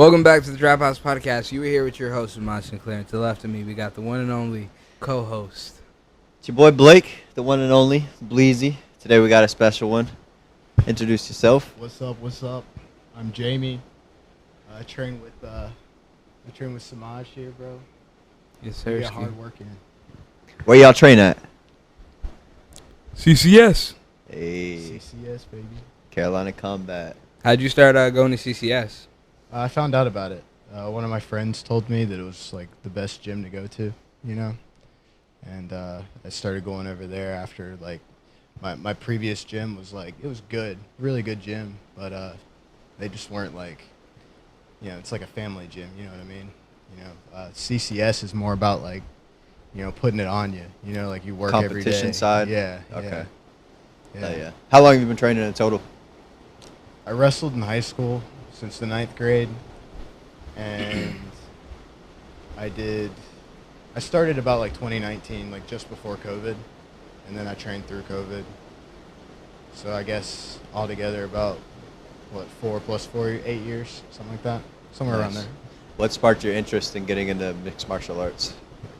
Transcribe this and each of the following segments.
Welcome back to the Drop House Podcast. You were here with your host, Maj Sinclair. And to the left of me, we got the one and only co-host. It's your boy Blake, the one and only, Bleezy. Today we got a special one. Introduce yourself. What's up? I'm Jamie. I train with Samaj here, bro. Yes, sir. Yeah, hard working. Where y'all train at? CCS. Hey, CCS, baby. Carolina Combat. How'd you start going to CCS? I found out about it. One of my friends told me that it was like the best gym to go to, you know? And I started going over there after like my previous gym was like, it was good, really good gym, but they just weren't like, you know, it's like a family gym, you know what I mean? You know, CCS is more about like, you know, putting it on you, you know, like you work every day. Competition side? Yeah. Okay. Yeah. How long have you been training in total? I wrestled in high school since the 9th grade, and I started about like 2019, like just before COVID, and then I trained through COVID. So I guess altogether about, 4 + 4, 8 years, something like that, somewhere around there. What sparked your interest in getting into mixed martial arts?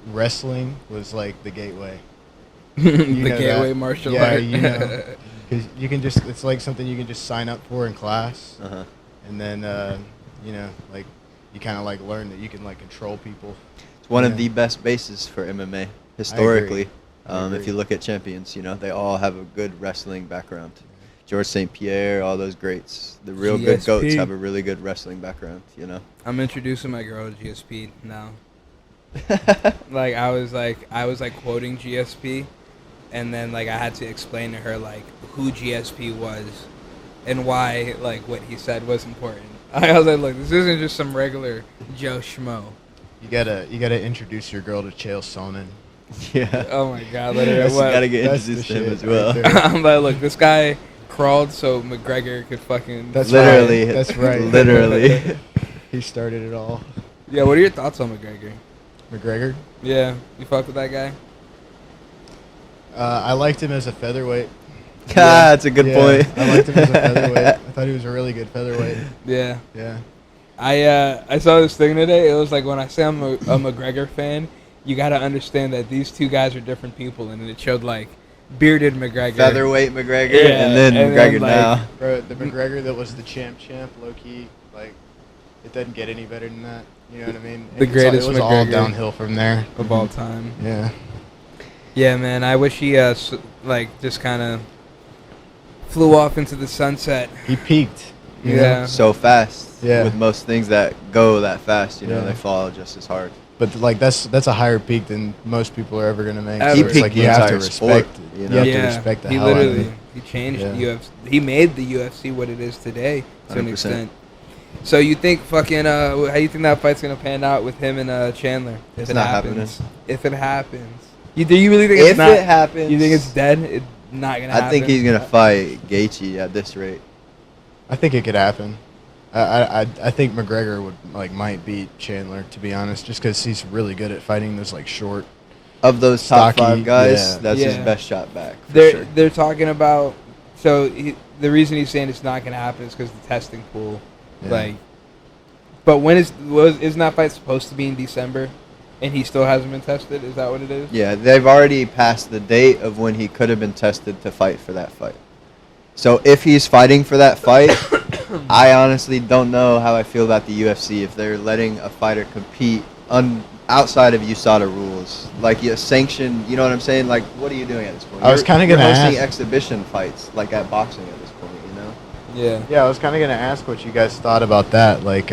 Wrestling was like the gateway. The gateway martial art. Yeah, you know, because you can just, it's like something you can just sign up for in class. Uh-huh. And then, you know, like, you kind of, like, learn that you can, like, control people. It's one of the best bases for MMA, historically. I agree. If you look at champions, you know, they all have a good wrestling background. George St. Pierre, all those greats. The real good goats have a really good wrestling background, you know? I'm introducing my girl to GSP now. Like, I was quoting GSP, and then, like, I had to explain to her, like, who GSP was and why, like, what he said was important. I was like, look, this isn't just some regular Joe Schmo. You gotta introduce your girl to Chael Sonnen. Yeah. Oh, my God. You gotta get introduced to him as well. Right I'm like, look, this guy crawled so McGregor could fucking... That's literally. Right. That's right. Literally. He started it all. Yeah, what are your thoughts on McGregor? McGregor? Yeah, you fuck with that guy? I liked him as a featherweight. That's a good point. I liked him as a featherweight. I thought he was a really good featherweight. Yeah. Yeah. I saw this thing today. It was like, when I say I'm a McGregor fan, you got to understand that these two guys are different people, and it showed like bearded McGregor, Featherweight McGregor, yeah, and then McGregor like, now. Bro, the McGregor that was the champ, low key, like, it doesn't get any better than that. You know what I mean? The greatest It was all McGregor downhill from there. of all time. Yeah. Yeah, man. I wish he just kind of flew off into the sunset. He peaked. you Yeah. know? So fast. Yeah. With most things that go that fast, you know, Yeah. they fall just as hard. But like that's a higher peak than most people are ever gonna make. Ever. So He it's peaked like the you have to entire sport, respect. you You know? have to Yeah, respect the he hell out of literally it. he changed Yeah. the UFC. He made the UFC what it is today to an 100%. extent. So you think fucking how do you think that fight's gonna pan out with him and Chandler? If It's it not happens. If it happens. Do you really think it's If not? it happens, You think it's dead? It's not gonna happen. I think he's gonna fight Gaethje at this rate. I think it could happen. I think McGregor might beat Chandler, to be honest, just because he's really good at fighting those like short. Of those top Stocky, 5 guys, yeah. that's his Yeah. best shot back. For sure. They're talking about. So the reason he's saying it's not gonna happen is because the testing pool, Yeah. like. But when isn't that fight supposed to be in December, and he still hasn't been tested? Is that what it is? Yeah, they've already passed the date of when he could have been tested to fight for that fight. So if he's fighting for that fight, I honestly don't know how I feel about the UFC if they're letting a fighter compete outside of USADA rules. Like you sanction, you know what I'm saying? Like, what are you doing at this point? I was kinda You're gonna hosting ask. exhibition fights, like at boxing at this point, you know? Yeah. Yeah, I was kind of gonna ask what you guys thought about that. Like,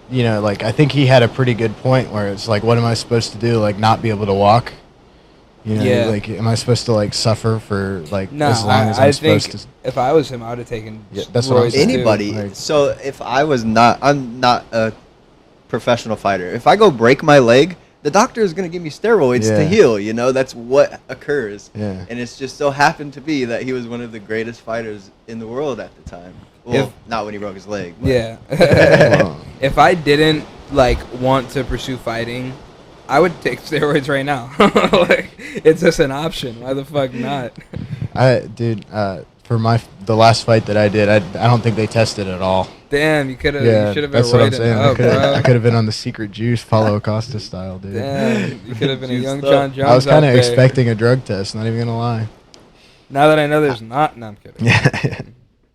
you know, like I think he had a pretty good point where it's like, what am I supposed to do? Like, not be able to walk? You know, Yeah. like, am I supposed to like suffer for like No, as long as I I'm think supposed to? if I was him, I would have taken Yeah, that's what I'm steroids saying. too. Anybody. Like- So if I'm not a professional fighter. If I go break my leg, the doctor is going to give me steroids to Yeah. heal. You know, that's what occurs. Yeah. And it's just so happened to be that he was one of the greatest fighters in the world at the time. Well, not when he broke his leg. But Yeah. Well, If I didn't want to pursue fighting, I would take steroids right now. Like, it's just an option. Why the fuck not? for the last fight that I did, I don't think they tested at all. Damn, you could have. Yeah, You should have been that's what I'm roiding saying. up, I bro. could have been on the secret juice, Paulo Acosta style, dude. Damn, you could have been a Juiced young up. John Jones. I was kind out of there. expecting a drug test. Not even gonna lie. Now that I know there's not. No, I'm kidding. Yeah.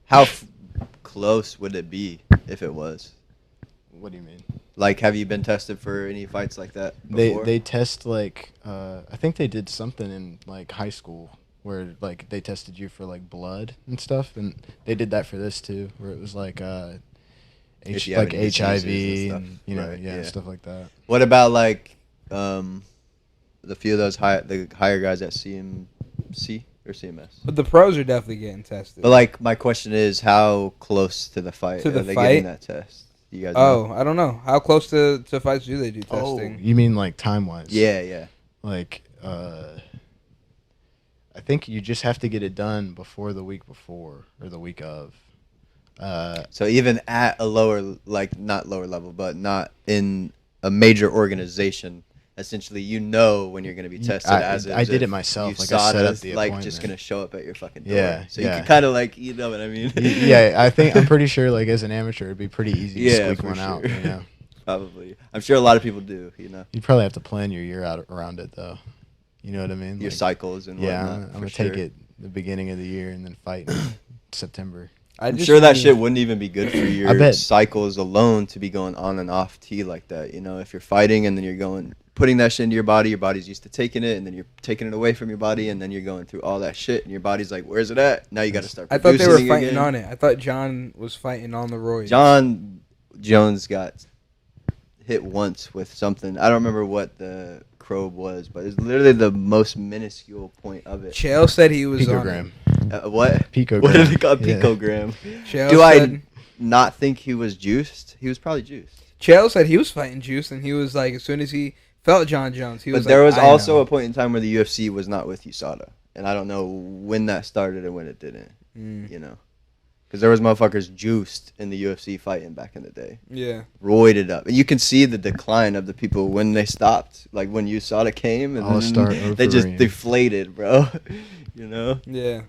How close would it be if it was? What do you mean? Like, have you been tested for any fights like that They before? they test like I think they did something in like high school where like they tested you for like blood and stuff, and they did that for this too, where it was like If you have like any HIV diseases and and stuff. you know Right, yeah, yeah. stuff like that. What about like the few of those the higher guys at CMC or CMS? But the pros are definitely getting tested. But like, my question is, how close to the fight To the are they fight? getting that test? Do you guys Oh, know? I don't know. How close to fights do they do Oh, testing? you mean like time wise? Yeah. Like I think you just have to get it done before the week before or the week of. So even at a lower, like, not lower level, but not in a major organization, essentially, you know when you're going to be tested. I did it myself. Like, I set up the like appointment. just going to show up at your fucking door. Yeah, So you yeah. can kind of like, you know what I mean? Yeah, I'm pretty sure like as an amateur it'd be pretty easy to Yeah, squeak for one out. sure. You know, Probably. I'm sure a lot of people do. You know, you probably have to plan your year out around it though. You know what I mean? your Like, cycles and yeah, whatnot. I'm for gonna sure. take it the beginning of the year and then fight in September. I'm sure that shit wouldn't even be good for I your bet. cycles alone to be going on and off T like that. You know, if you're fighting and then you're putting that shit into your body's used to taking it, and then you're taking it away from your body, and then you're going through all that shit, and your body's like, where's it at? Now you got to start I thought they were producing fighting again. on it. I thought John was fighting on the roids. John Jones got hit once with something. I don't remember what the probe was, but it's literally the most minuscule point of it. Chael said he was Picogram. What? Picogram. What did they call it? Yeah. Picogram. on it. Chael Do said, I not think he was juiced? He was probably juiced. Chael said he was fighting juice, and he was like, as soon as he felt John Jones, he was But there like, was I also know. a point in time where the UFC was not with USADA, and I don't know when that started and when it didn't. You know, because there was motherfuckers juiced in the UFC fighting back in the day, Yeah. roided up, and you can see the decline of the people when they stopped. Like when USADA came, and All then Star they just Overeem. deflated, bro. You know. Yeah.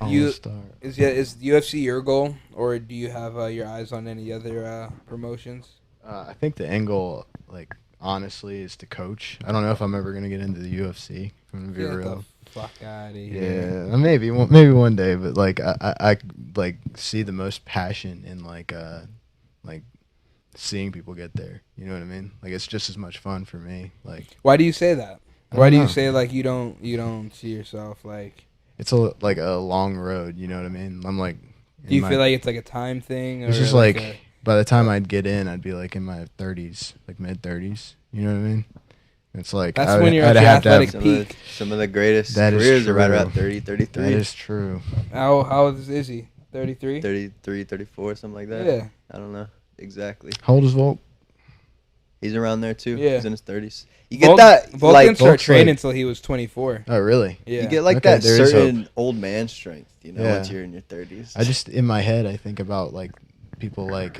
All You- star. Is UFC your goal, or do you have your eyes on any other promotions? I think the end goal, like honestly, is to coach. I don't know if I'm ever gonna get into the UFC. If I'm gonna be Get real. the fuck out of here. Yeah, maybe one day, but like I like see the most passion in like seeing people get there. You know what I mean? Like it's just as much fun for me. Like Why do you say that? I Why don't do you know. say like you don't see yourself like? it's like a long road. You know what I mean? I'm like. Do you feel like it's like a time thing? Or It's just like like by the time I'd get in, I'd be like in my 30s, like mid 30s. You know what I mean? It's like That's I would- when you're I'd at your have to have- athletic Some of the greatest That is careers are right true. around 30, 33, That is true. how old is he? 33. 33, 34, something like that. Yeah. I don't know exactly. How old is Volk? He's around there too. Yeah. He's in his 30s. You get that Volk like didn't start Volk's training like- until he was 24. Oh, really? Yeah. you get like Okay, that there is certain old man strength, you know, Yeah. once you're in your 30s. I just in my head I think about like people like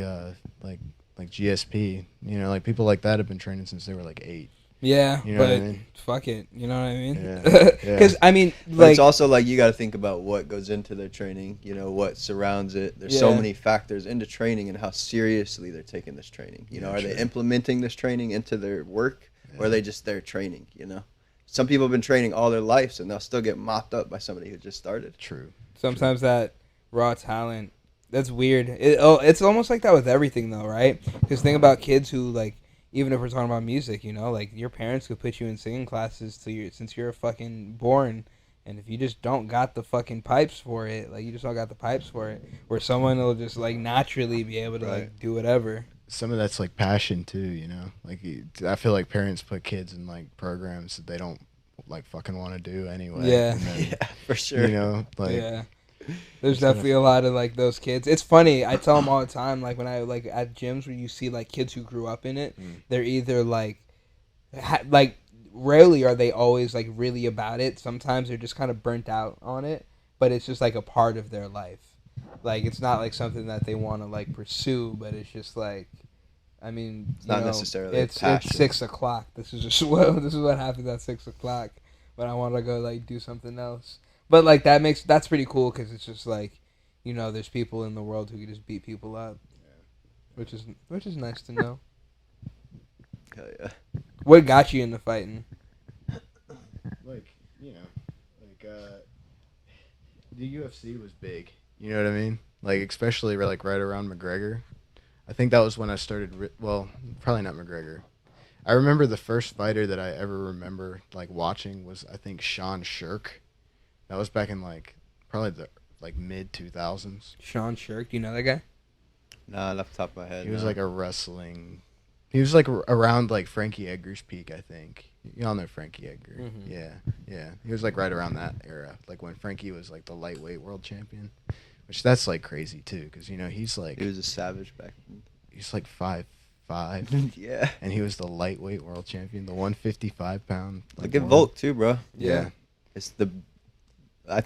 GSP. You know, like people like that have been training since they were like 8. Yeah, You know but what I mean? fuck it. You know what I mean? Yeah, Because yeah. I mean, But like, it's also like you got to think about what goes into their training, you know, what surrounds it. There's so Yeah. many factors into training and how seriously they're taking this training. You know, Yeah, are they true. implementing this training into their work or Yeah. are they just their training, you know? Some people have been training all their lives and they'll still get mopped up by somebody who just started. True. sometimes that raw talent, that's weird. It's almost like that with everything, though, right? Because think about kids who, like, even if we're talking about music, you know, like, your parents could put you in singing classes since you're fucking born. And if you just don't got the fucking pipes for it, like, you just don't got the pipes for it, where someone will just, like, naturally be able to, Right. like, do whatever. Some of that's like passion too. You know, like I feel like parents put kids in like programs that they don't like fucking want to do anyway. Yeah. And then, Yeah, for sure. You know, like Yeah. There's Instead of- definitely a lot of like those kids. It's funny. I tell them all the time, like when I like at gyms where you see like kids who grew up in it, they're either like, like rarely are they always like really about it. Sometimes they're just kind of burnt out on it, but it's just like a part of their life. Like it's not like something that they want to like pursue, but it's just like, I mean, It's not necessarily a it's passion. 6:00. This is just this is what happens at 6:00. But I want to go like do something else. But like that's pretty cool because it's just like, you know, there's people in the world who can just beat people up. which is nice to know. Hell yeah. What got you into fighting? Like, the UFC was big. You know what I mean? Like, especially like right around McGregor. I think that was when I started. Well, probably not McGregor. I remember the first fighter that I ever remember like watching was, I think, Sean Shirk. That was back in like probably the like mid 2000s. Sean Shirk, you know that guy? Nah, off the top of my head. He was no. like a wrestling. He was like around like Frankie Edgar's peak, I think. Y'all know Frankie Edgar. Mhm. Yeah. He was like right around that era, like when Frankie was like the lightweight world champion, which that's like crazy too, because he's like He was a savage back then. he's like 5'5", Yeah. and he was the lightweight world champion, the 155-pound. Look at Volk too, bro. Yeah. It's I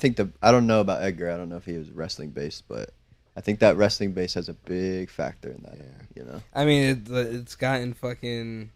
don't know about Edgar. I don't know if he was wrestling based, but I think that wrestling base has a big factor in that. Yeah. I mean, it's gotten fucking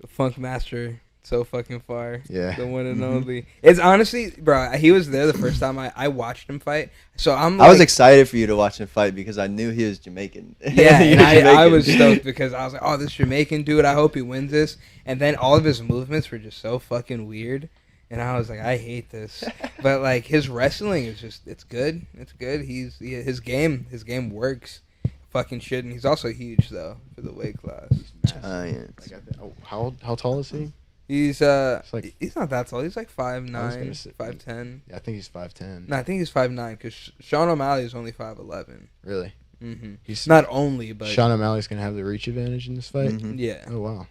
Funk Master so fucking far. Yeah. The one and only. It's honestly, bro, he was there the first time I watched him fight. So I'm like, I was excited for you to watch him fight because I knew he was Jamaican. Yeah, He and was I Jamaican. was stoked because I was like, oh, this Jamaican dude, I hope he wins this. And then all of his movements were just so fucking weird. And I was like, I hate this. But like his wrestling is just, it's good. It's good. His game works. Fucking shit. And he's also huge though for the weight class. Giant. Like, how tall is he? He's like- he's not that tall. He's like 5'9", gonna say- 5'10". Yeah, I think he's 5'10". No, I think he's 5'9", because Sean O'Malley is only 5'11". Really? Mm-hmm. He's Not only, but Sean O'Malley's gonna have the reach advantage in this fight. Mhm. yeah. Oh wow.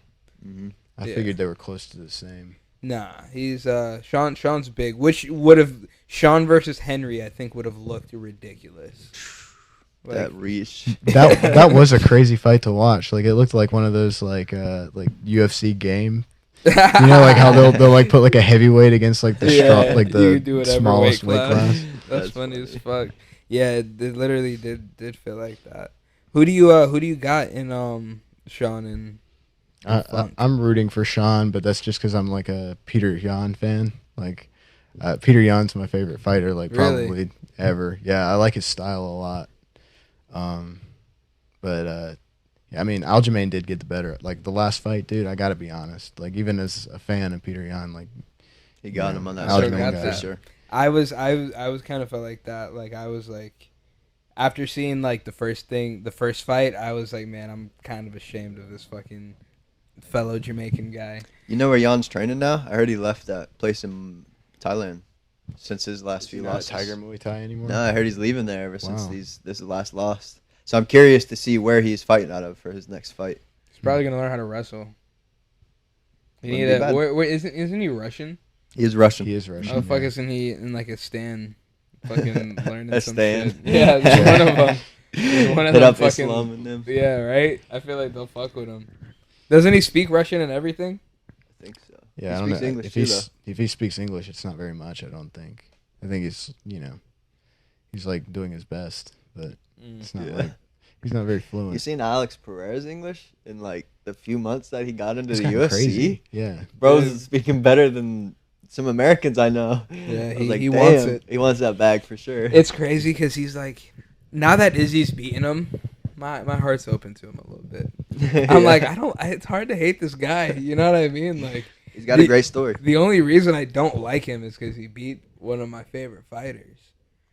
Mhm. I Yeah. figured they were close to the same. Nah, he's Sean's big, which would have Sean versus Henry, I think would have looked ridiculous. That reach. That was a crazy fight to watch. Like, it looked like one of those like UFC game. You know, like how they'll like put like a heavyweight against like the you can do the whatever smallest weight class. That's funny as fuck. Yeah, it literally did feel like that. Who do you got in Sean and Funk? I'm rooting for Sean, but that's just because I'm like a Peter Yan fan. Like, Peter Yan's my favorite fighter, like Really? probably ever. Yeah, I like his style a lot. Yeah, I mean, Aljamain did get the better. Like the last fight, dude, I gotta be honest. Like, even as a fan of Peter Yan, like He got him on that Aljamain circle got for that. sure. I was kind of felt like that. Like I was like, after seeing like the first fight, I was like, man, I'm kind of ashamed of this fucking fellow Jamaican guy. You know where Jan's training now? I heard he left that place in Thailand since his last few not losses. Tiger Muay Thai anymore. No, I heard he's leaving there ever since Wow. this is last loss. So I'm curious to see where he's fighting out of for his next fight. He's probably gonna learn how to wrestle. You Wouldn't need be a, bad. where isn't he Russian? He is Russian. He is Russian. Oh fuck! yeah. Isn't he in like a stand, fucking learning A some stand. shit? Yeah, just one of them. Just one of Hit them up fucking. Islam and them. Yeah, right. I feel like they'll fuck with him. Doesn't he speak Russian and everything? I think so. Yeah, I He don't speaks know. English if too, he's if he speaks English, it's not very much. I don't think. I think he's he's like doing his best, but it's not Yeah. like he's not very You fluent. seen Alex Perez English in like the few months that he got into It's the kinda UFC? crazy. Yeah. Bro's Yeah. speaking better than some Americans I know. Yeah, I was he "Damn, wants it." He wants that bag for sure. It's crazy because he's like, now that Izzy's beating him, my heart's open to him a little bit. I'm like, it's hard to hate this guy. You know what I mean? Like, He's got a great story. the only reason I don't like him is because he beat one of my favorite fighters.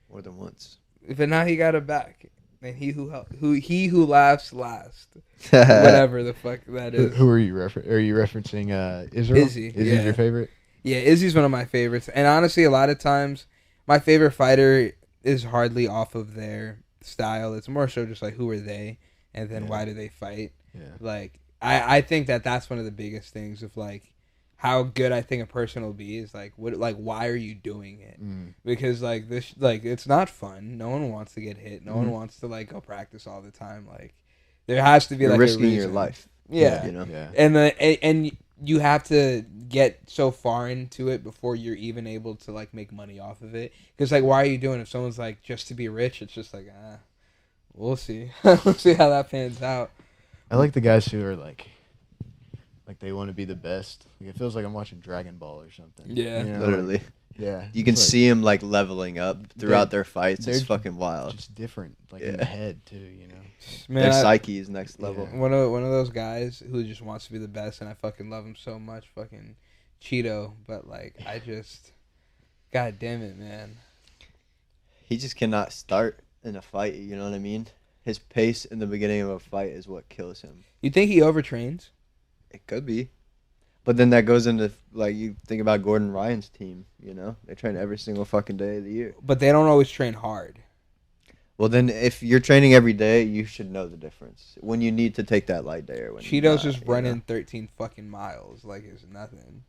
More than once. But now he got it back, and he who laughs last, whatever the fuck that is. Who are you Are you referencing Israel? Izzy, Izzy's yeah. your favorite? Yeah, Izzy's one of my favorites, and honestly, a lot of times, my favorite fighter is hardly off of their style. It's more so just like who are they, and then Yeah. why do they fight. Yeah. Like I think that's one of the biggest things of like how good I think a person will be is like why are you doing it? Because like this it's not fun. No one wants to get hit. No one wants to like go practice all the time. Like there has to be You're like risking a your reason. life. Yeah. You know? Yeah. And you have to get so far into it before you're even able to like make money off of it. Because like, why are you doing it? If someone's like just to be rich, it's just like we'll see. We'll see how that pans out. I like the guys who are like they want to be the best. Like, it feels like I'm watching Dragon Ball or something. Yeah. You know, Literally. Yeah. You can it's like- see them like leveling up throughout They're- their fights. It's they're fucking wild. just different, like in Yeah. the head too. You know. Man, Their psyche is next level. Yeah. one of those guys who just wants to be the best, and I fucking love him so much, fucking Cheeto. But like, I just, god damn it, man. He just cannot start in a fight. You know what I mean? His pace in the beginning of a fight is what kills him. You think he overtrains? It could be. But then that goes into, like, you think about Gordon Ryan's team, you know? They train every single fucking day of the year. But they don't always train hard. Well, then if you're training every day, you should know the difference. When you need to take that light day or when you're Cheeto's not, just you running know? 13 fucking miles like it's nothing.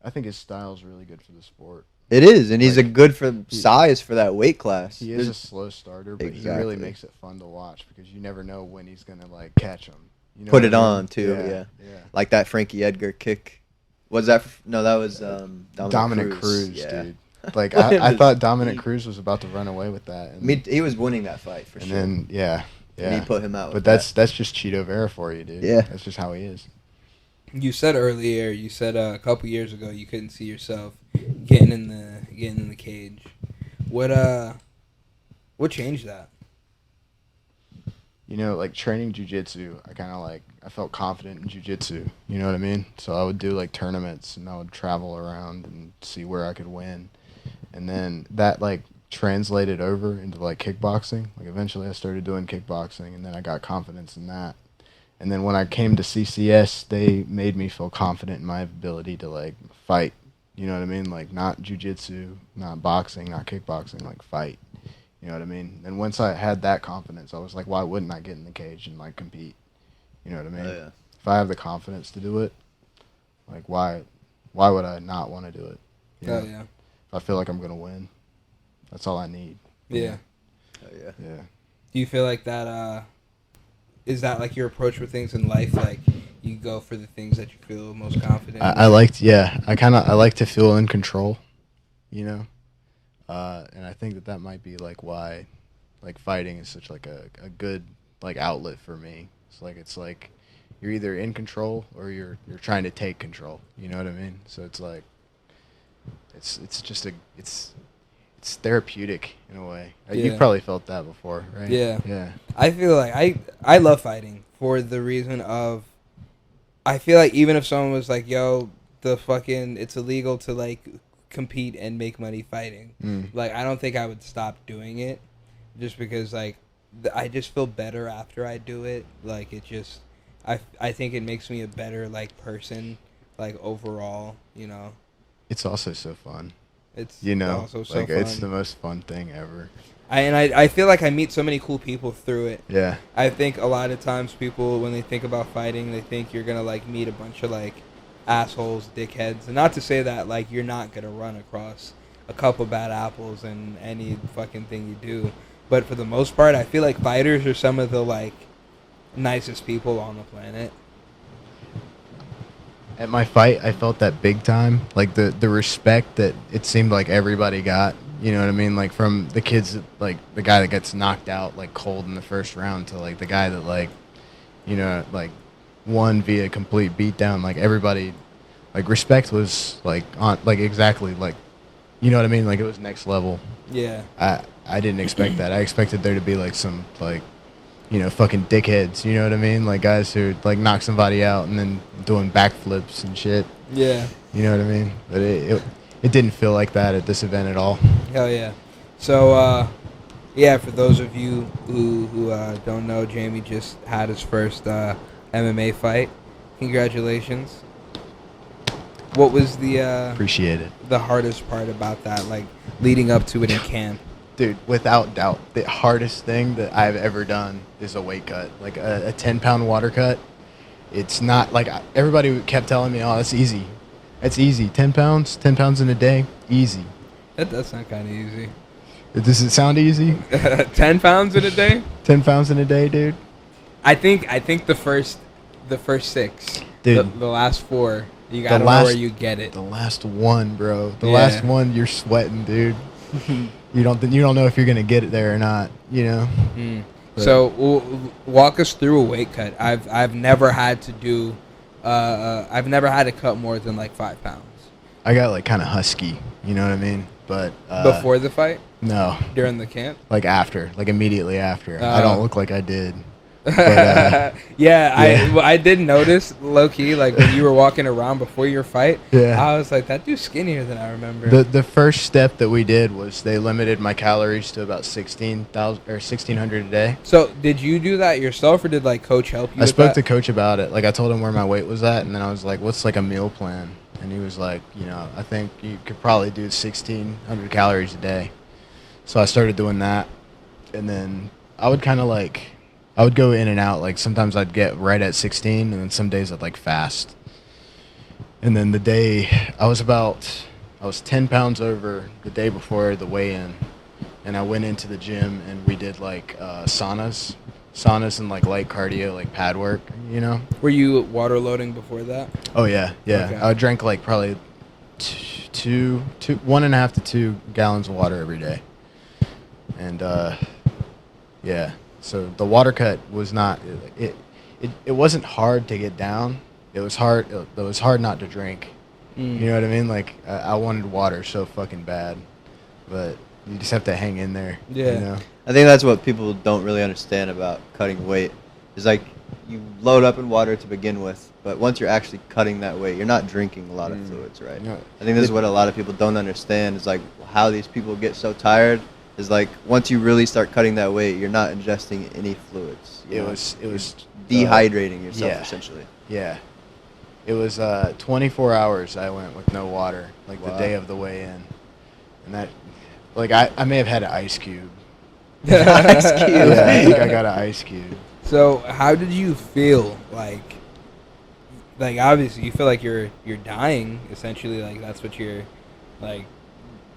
I think his style's really good for the sport. It is, and he's Like, a good for size for that weight class. He is a There's- slow starter, but he Exactly. really makes it fun to watch because you never know when he's gonna like catch him. You know Put what it I mean? on, too, yeah. Like that Frankie Edgar kick. Was that? No, that was Dominic Cruz, Yeah. dude. Like What I is thought Dominic he- Cruz was about to run away with that. And, He was winning that fight for and sure. then yeah. And he put him out. But with that's just Cheeto Vera for you, dude. Yeah. That's just how he is. You said earlier, a couple years ago, you couldn't see yourself getting in the cage. What changed that? You know, like training jujitsu, I felt confident in jujitsu. You know what I mean? So I would do like tournaments and I would travel around and see where I could win. And then that like translated over into like kickboxing. Like eventually I started doing kickboxing and then I got confidence in that. And then when I came to CCS, they made me feel confident in my ability to like fight. You know what I mean? Like not jujitsu, not boxing, not kickboxing, like fight. You know what I mean? And once I had that confidence, I was like, why wouldn't I get in the cage and like compete? You know what I mean? Oh, yeah. If I have the confidence to do it, like why would I not want to do it? You know? Yeah. If I feel like I'm gonna win, that's all I need. Yeah. Oh, yeah. Yeah. Do you feel like that? Is that like your approach with things in life? Like you go for the things that you feel most confident. I like to feel in control, you know, and I think that might be like why, like fighting is such like a good like outlet for me. It's like you're either in control or you're trying to take control. You know what I mean? So it's like it's therapeutic in a way. Yeah. You've probably felt that before, right? Yeah. Yeah. I feel like I love fighting for the reason of I feel like even if someone was like, yo, it's illegal to like compete and make money fighting. Like I don't think I would stop doing it just because like I just feel better after I do it. Like it just I think it makes me a better like person like overall, you know. It's also so fun. It's You know, also so like it's fun. the most fun thing ever. I feel like I meet so many cool people through it. Yeah. I think a lot of times people, when they think about fighting, they think you're going to, like, meet a bunch of, like, assholes, dickheads. And not to say that, like, you're not going to run across a couple bad apples in any fucking thing you do. But for the most part, I feel like fighters are some of the, like, nicest people on the planet. At my fight, I felt that big time. Like, the respect that it seemed like everybody got. You know what I mean? Like, from the kids, like, the guy that gets knocked out, like, cold in the first round to, like, the guy that, like, you know, like, won via complete beatdown. Like, everybody, like, respect was, like, on, like, exactly, like, you know what I mean? Like, it was next level. Yeah. I didn't expect that. I expected there to be, like, some, like, you know, fucking dickheads. You know what I mean? Like, guys who, like, knock somebody out and then doing backflips and shit. Yeah. You know what I mean? But it didn't feel like that at this event at all. Hell yeah. So, yeah, for those of you who don't know, Jamie just had his first MMA fight. Congratulations. What was the Appreciate it. the hardest part about that, like, leading up to it in camp? Dude, without doubt, the hardest thing that I've ever done is a weight cut. Like a 10-pound water cut. It's not, like, everybody kept telling me, oh, that's easy. That's easy. 10 pounds in a day, easy. That does sound kind of easy. Does it sound easy? 10 pounds in a day? 10 pounds in a day, dude? I think the first 6, Dude. the last 4, you gotta know where you get it. The last one, bro. The Yeah. last one, you're sweating, dude. You don't know if you're gonna get it there or not. You know. But- So walk us through a weight cut. I've never had to do. I've never had to cut more than like 5 pounds. I got like kind of husky. You know what I mean? But Before the fight, no, during the camp. like after, like immediately after. I don't look like I did. But, yeah, I did notice low key like when you were walking around before your fight. Yeah. I was like, that dude's skinnier than I remember. The first step that we did was they limited my calories to about 16,000 or 1,600 a day. So did you do that yourself, or did like coach help you? I with spoke that? to coach about it. Like I told him where my weight was at, and then I was like, "What's like a meal plan?" And he was like, "You know, I think you could probably do 1,600 calories a day." So I started doing that, and then I would kind of like. I would go in and out. Like sometimes I'd get right at 16, and then some days I'd like fast. And then the day I was 10 pounds over the day before the weigh-in, and I went into the gym and we did like saunas and like light cardio, like pad work. You know? Were you water loading before that? Oh yeah. Okay. I drank like probably 1.5 to 2 gallons of water every day, and yeah. So the water cut was not it wasn't hard to get down. It was hard not to drink. Mm. You know what I mean? Like I wanted water so fucking bad, but you just have to hang in there. Yeah. You know? I think that's what people don't really understand about cutting weight. Is like you load up in water to begin with, but once you're actually cutting that weight, you're not drinking a lot of fluids, right? Yeah. I think this is what a lot of people don't understand. Is like how these people get so tired. Is like once you really start cutting that weight, you're not ingesting any fluids. It was dehydrating yourself yeah. essentially. Yeah. It was 24 hours I went with no water, like Wow. the day of the weigh-in. And that, like, I may have had an ice cube. Ice cube. Yeah, I think I got an ice cube. So how did you feel? Like obviously you feel like you're dying essentially. Like that's what your like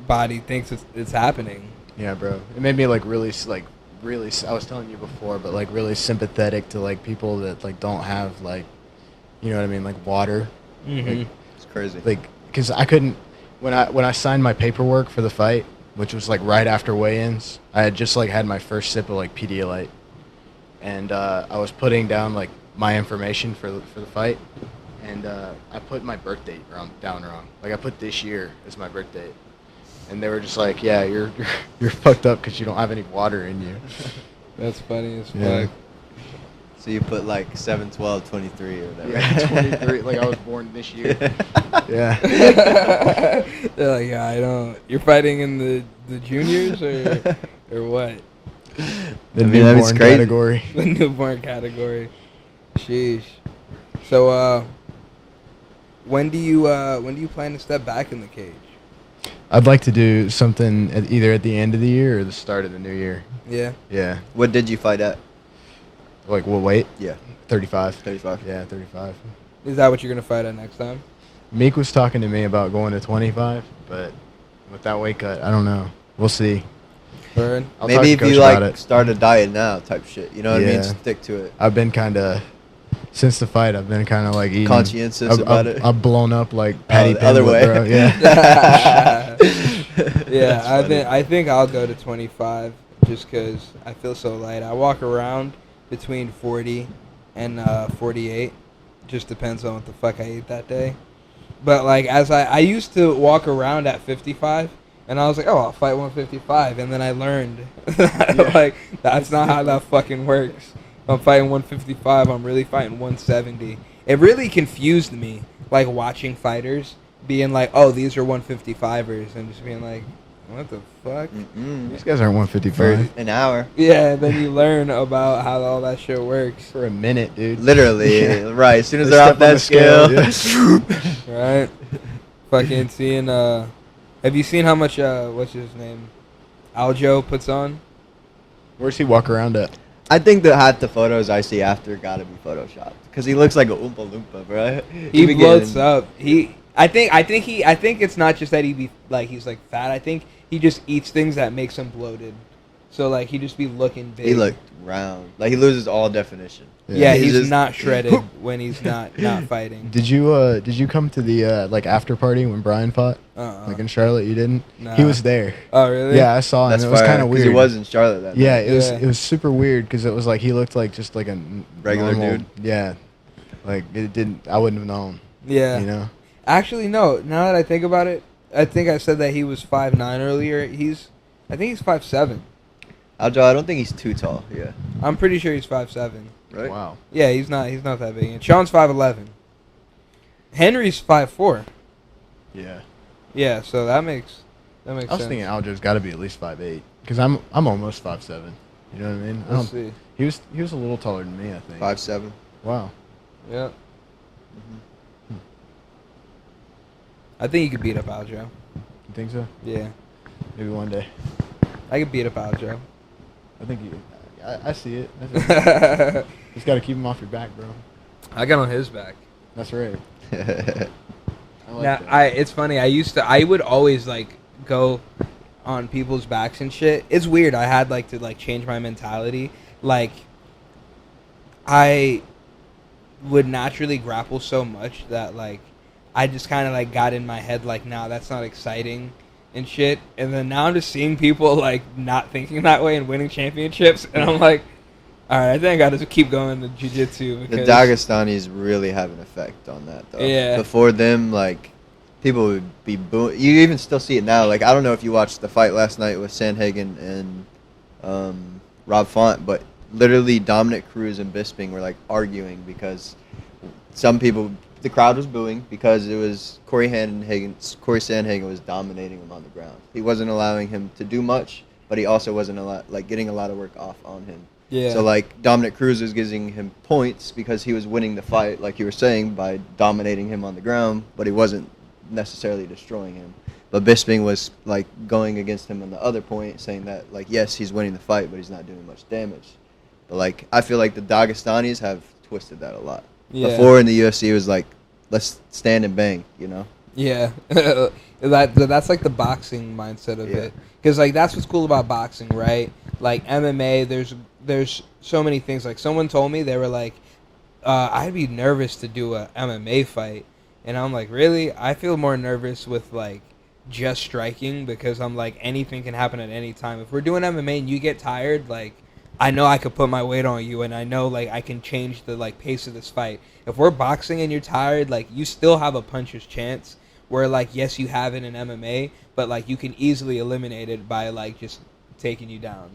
body thinks it's happening. Yeah, bro. It made me like really. I was telling you before, but like really sympathetic to like people that like don't have like, you know what I mean, like water. Mm-hmm. Like, It's crazy. like because I couldn't when I signed my paperwork for the fight, which was like right after weigh-ins. I had just like had my first sip of like Pedialyte, and I was putting down like my information for the fight, and I put my birth date down wrong. Like I put this year as my birth date. And they were just like, "Yeah, you're fucked up because you don't have any water in you." That's funny as Yeah. fuck. So you put like 7, 12, 23 or whatever. Yeah, 23. Like I was born this year. Yeah. They're like, yeah, I don't. You're fighting in the juniors or what? The I mean, that is newborn crazy. category. The newborn category. Sheesh. So when do you plan to step back in the cage? I'd like to do something either at the end of the year or the start of the new year. Yeah. Yeah. What did you fight at? Like what weight? Yeah, 35. 35. Yeah, 35. Is that what you're gonna fight at next time? Meek was talking to me about going to 25, but with that weight cut, I don't know. We'll see. Bird? I'll talk Maybe to if Coach you about like it. start a diet now type shit. You know what I mean? Yeah. Stick to it. I've been kind of since the fight. I've been kind of like eating Conscientious about it. I've blown up like Patty the other Pimblett, way. bro. Yeah. Yeah, That's funny. I think I'll go to 25 just because I feel so light. I walk around between 40 and 48. Just depends on what the fuck I ate that day. But like as I used to walk around at 55, and I was like, oh, I'll fight 155, and then I learned that, like that's not how that fucking works. If I'm fighting 155, I'm really fighting 170. It really confused me, like watching fighters being like, oh, these are 155ers, and just being like, what the fuck? These guys aren't 155 For an hour. Yeah, then you learn about how all that shit works, for a minute, dude. Literally, Yeah. right. As soon as They they're step off on that the scale, scale. right? Fucking seeing, have you seen how much, what's his name, Aljo puts on? Where's he walk around at? I think the photos I see after gotta be photoshopped because he looks like a Oompa Loompa, bro. He be bloats getting- up. I think it's not just that he's like fat. I think he just eats things that makes him bloated. So like he just be looking big. He looked round. Like he loses all definition. Yeah, He's he's just- not shredded when he's not fighting. Did you come to the like after party when Brian fought? Like in Charlotte, you didn't? Nah. He was there. Oh really? Yeah, I saw him. That's It was fire, kind of 'cause weird. He was in Charlotte that Yeah, night. it was super weird because it was like he looked like just like a Regular normal, dude. Yeah, like it didn't. I wouldn't have known. Yeah. You know. Actually, no. Now that I think about it, I think I said that he was 5'9" earlier. I think he's 5'7". Aljo, I don't think he's too tall. Yeah. I'm pretty sure he's 5'7". Right. Wow. Yeah, he's not. He's not that big. And Sean's 5'11". Henry's 5'4". Yeah. Yeah, so that makes I was sense. thinking Aljo's got to be at least 5'8", because I'm almost 5'7". You know what I mean? Let's see. He was a little taller than me, I think. 5'7". Wow. Yeah. Mm-hmm. I think you could beat up Aljo. You think so? Yeah, Maybe one day. I could beat up Aljo. I think you. I see it. I just got to keep him off your back, bro. I got on his back. That's right. I like Now, that. it's funny. I would always like go on people's backs and shit. It's weird. I had like to like change my mentality. Like, I would naturally grapple so much that like I just kind of like got in my head like, nah, that's not exciting and shit. And then now I'm just seeing people like not thinking that way and winning championships, and I'm like, all right, I think I got to keep going to jiu-jitsu The because Dagestanis really have an effect on that, though. Yeah. Before them, like, people would be booing. You even still see it now. Like, I don't know if you watched the fight last night with Sandhagen and Rob Font, but literally Dominic Cruz and Bisping were, like, arguing because some people, the crowd was booing because it was Corey Sandhagen was dominating him on the ground. He wasn't allowing him to do much, but he also wasn't getting a lot of work off on him. yeah. So, like, Dominic Cruz was giving him points because he was winning the fight, like you were saying, by dominating him on the ground, but he wasn't necessarily destroying him. But Bisping was, like, going against him on the other point, saying that, like, yes, he's winning the fight, but he's not doing much damage. But, like, I feel like the Dagestanis have twisted that a lot. Yeah. Before in the UFC, it was like, let's stand and bang, you know? Yeah, that's like the boxing mindset of Yeah. it. Because like that's what's cool about boxing, right? Like MMA, there's so many things. Like someone told me they were like, I'd be nervous to do a MMA fight, and I'm like, really? I feel more nervous with like just striking because I'm like anything can happen at any time. If we're doing MMA and you get tired, like I know I could put my weight on you, and I know like I can change the like pace of this fight. If we're boxing and you're tired, like you still have a puncher's chance. Where like yes, you have it in MMA, but like you can easily eliminate it by like just taking you down.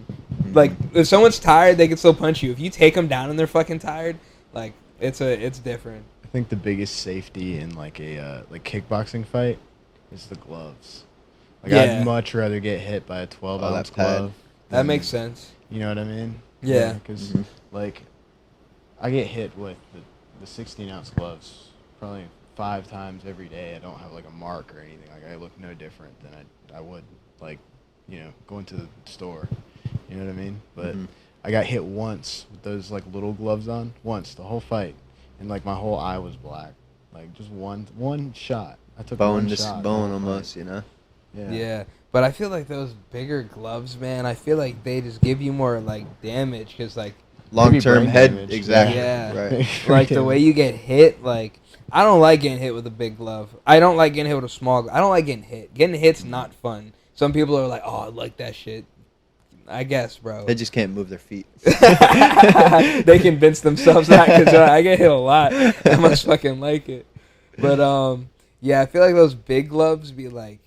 Like if someone's tired, they can still punch you. If you take them down and they're fucking tired, like it's different. I think the biggest safety in like a like kickboxing fight is the gloves. Like Yeah. I'd much rather get hit by a 12-ounce that pad. glove. That than- makes sense. You know what I mean? Yeah. Because Mhm. like I get hit with the 16-ounce gloves probably 5 times every day. I don't have like a mark or anything. Like I look no different than I would like, you know, going to the store. You know what I mean? But Mhm. I got hit once with those like little gloves on. Once the whole fight, and like my whole eye was black. Like just one shot. I took Bone one to shot. bone the whole fight. almost, you know? Yeah. But I feel like those bigger gloves, man. I feel like they just give you more like damage because like Long-term brain head, damage. exactly. Yeah. Right. like the way you get hit, like I don't like getting hit with a big glove. I don't like getting hit with a small. I don't like getting hit. Getting hit's not fun. Some people are like, oh, I like that shit. I guess, bro. They just can't move their feet. They convince themselves that because I get hit a lot. I must fucking like it. But yeah, I feel like those big gloves be like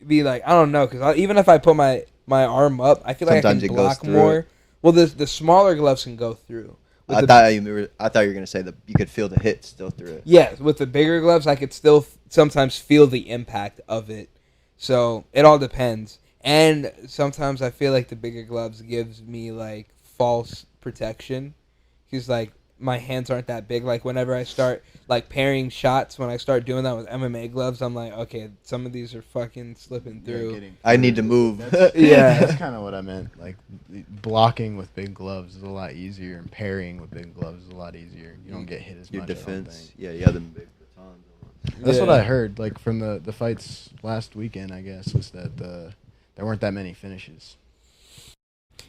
I don't know because even if I put my arm up, I feel like Sometimes I it can goes block through more. it. Well, the smaller gloves can go through. With I the- thought you were gonna say that you could feel the hit still through it. Yeah, with the bigger gloves, I could still sometimes feel the impact of it. So it all depends. And sometimes I feel like the bigger gloves gives me like false protection because like my hands aren't that big. Like whenever I start like pairing shots, when I start doing that with MMA gloves, I'm like, okay, some of these are fucking slipping through. I need to move. Yeah. That's kind of what I meant. Like blocking with big gloves is a lot easier, and parrying with big gloves is a lot easier. You don't get hit as Your much. I don't defense. think. Yeah, you have them big batons. That's what Yeah. I heard. Like from the fights last weekend, I guess, was that there weren't that many finishes.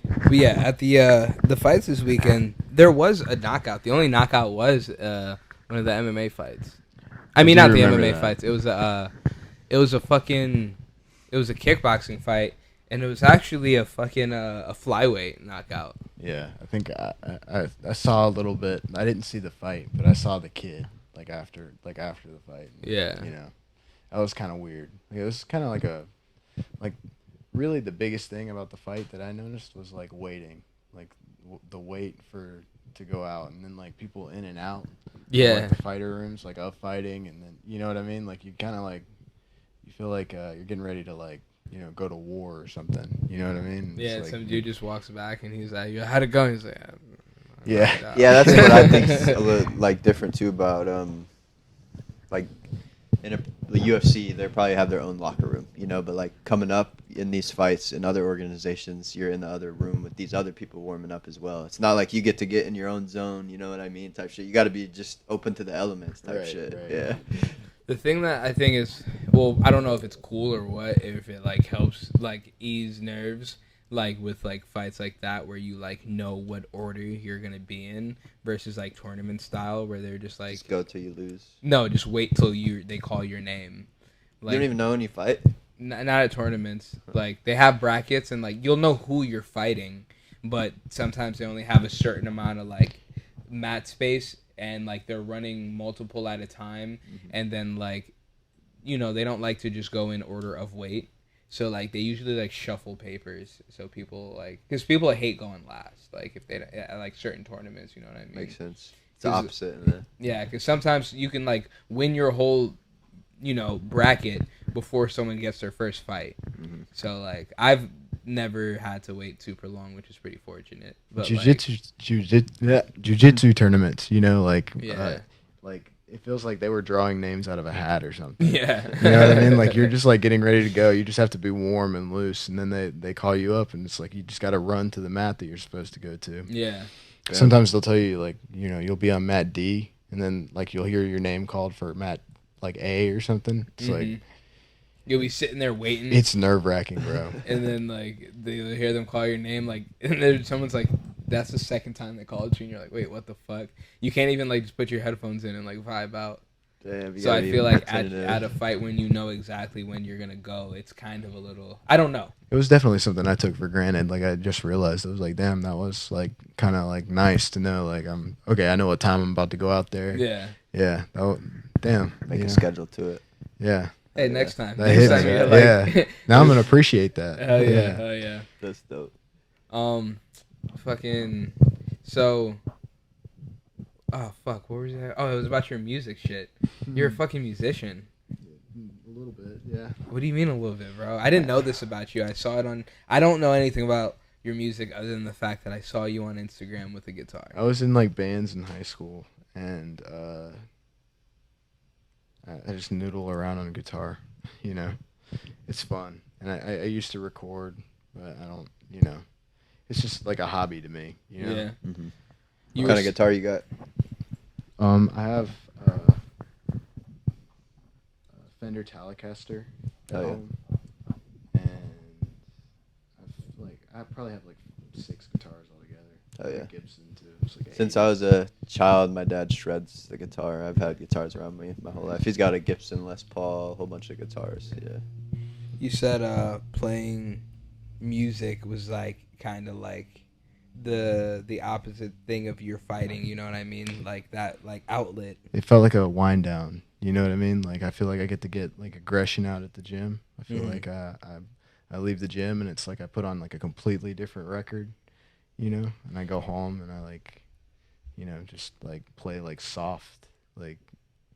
But yeah, at the fights this weekend, there was a knockout. The only knockout was one of the MMA fights. I mean, do not the remember MMA that. fights. It was a kickboxing fight, and it was actually a fucking a flyweight knockout. Yeah, I think I saw a little bit. I didn't see the fight, but I saw the kid after the fight. Yeah. You know, that was kind of weird. Like, it was kind of like really the biggest thing about the fight that I noticed was like waiting, like the wait to go out, and then like people in and out. Yeah. From, like the fighter rooms, like up fighting, and then you know what I mean. Like you kind of like you feel like you're getting ready to like go to war or something. You know what I mean? Yeah, It's like, some dude just walks back and he's like, "Yo, how'd it go?" He's like, Yeah. Yeah, that's what I think is a little, like, different too about like in the UFC. They probably have their own locker room, but like coming up in these fights in other organizations, you're in the other room with these other people warming up as well. It's not like you get to get in your own zone, you know what I mean, type shit. You got to be just open to the elements type shit. Right. Yeah. The thing that I think is, well, I don't know if it's cool or what, if it like helps like ease nerves, like with like fights like that where you like know what order you're gonna be in versus like tournament style where they're just like Just go till you lose. no, just wait till they call your name. Like, You don't even know when you fight? not at tournaments. Like they have brackets and like you'll know who you're fighting, but sometimes they only have a certain amount of like mat space and like they're running multiple at a time, and then like they don't like to just go in order of weight. So like they usually like shuffle papers so people like because people hate going last like if they at like certain tournaments, you know what I mean? Makes sense. It's the opposite. Isn't it? Yeah, because sometimes you can like win your whole bracket before someone gets their first fight. Mm-hmm. So like I've never had to wait super long, which is pretty fortunate. But jiu-jitsu tournaments, like Yeah. like it feels like they were drawing names out of a hat or something. Yeah. You know what I mean? Like you're just like getting ready to go. You just have to be warm and loose, and then they call you up, and it's like you just got to run to the mat that you're supposed to go to. Yeah. Sometimes they'll tell you like you'll be on mat D, and then like you'll hear your name called for mat like A or something. It's like you'll be sitting there waiting. it's nerve-wracking, bro. And then like they'll hear them call your name, like, and then someone's like, "That's the second time they called you," and you're like, "Wait, what the fuck?" You can't even like just put your headphones in and like vibe out. Damn, So I feel like at a fight when you know exactly when you're gonna go, it's kind of a little. I don't know. It was definitely something I took for granted. Like I just realized I was like, damn, that was like kind of like nice to know. Like I'm okay. I know what time I'm about to go out there. Yeah. Yeah. Damn. Make a schedule to it. Yeah. Hey, next time. That Next hits time me. you're like, Yeah. Now I'm gonna appreciate that. Hell yeah. Hell yeah. That's dope. Fucking. So. Oh fuck! What was that? Oh, it was about your music shit. You're a fucking musician. A little bit, yeah. What do you mean a little bit, bro? I didn't know this about you. I saw it on. I don't know anything about your music other than the fact that I saw you on Instagram with a guitar. I was in like bands in high school, and I just noodle around on a guitar. It's fun, and I used to record, but I don't. It's just like a hobby to me. Yeah. Mm-hmm. You What kind of guitar you got? I have a Fender Telecaster at Oh, yeah. home, and I probably have like 6 guitars altogether. Oh, yeah. Gibson too. It's like Since I was a child, my dad shreds the guitar. I've had guitars around me my whole life. He's got a Gibson Les Paul, a whole bunch of guitars. Yeah. You said playing music was like kind of like the opposite thing of your fighting. You know what I mean? Like that, like outlet. It felt like a wind down. You know what I mean? Like I feel like I get to get like aggression out at the gym. I feel like I leave the gym and it's like I put on like a completely different record, and I go home and I like, just like play like soft, like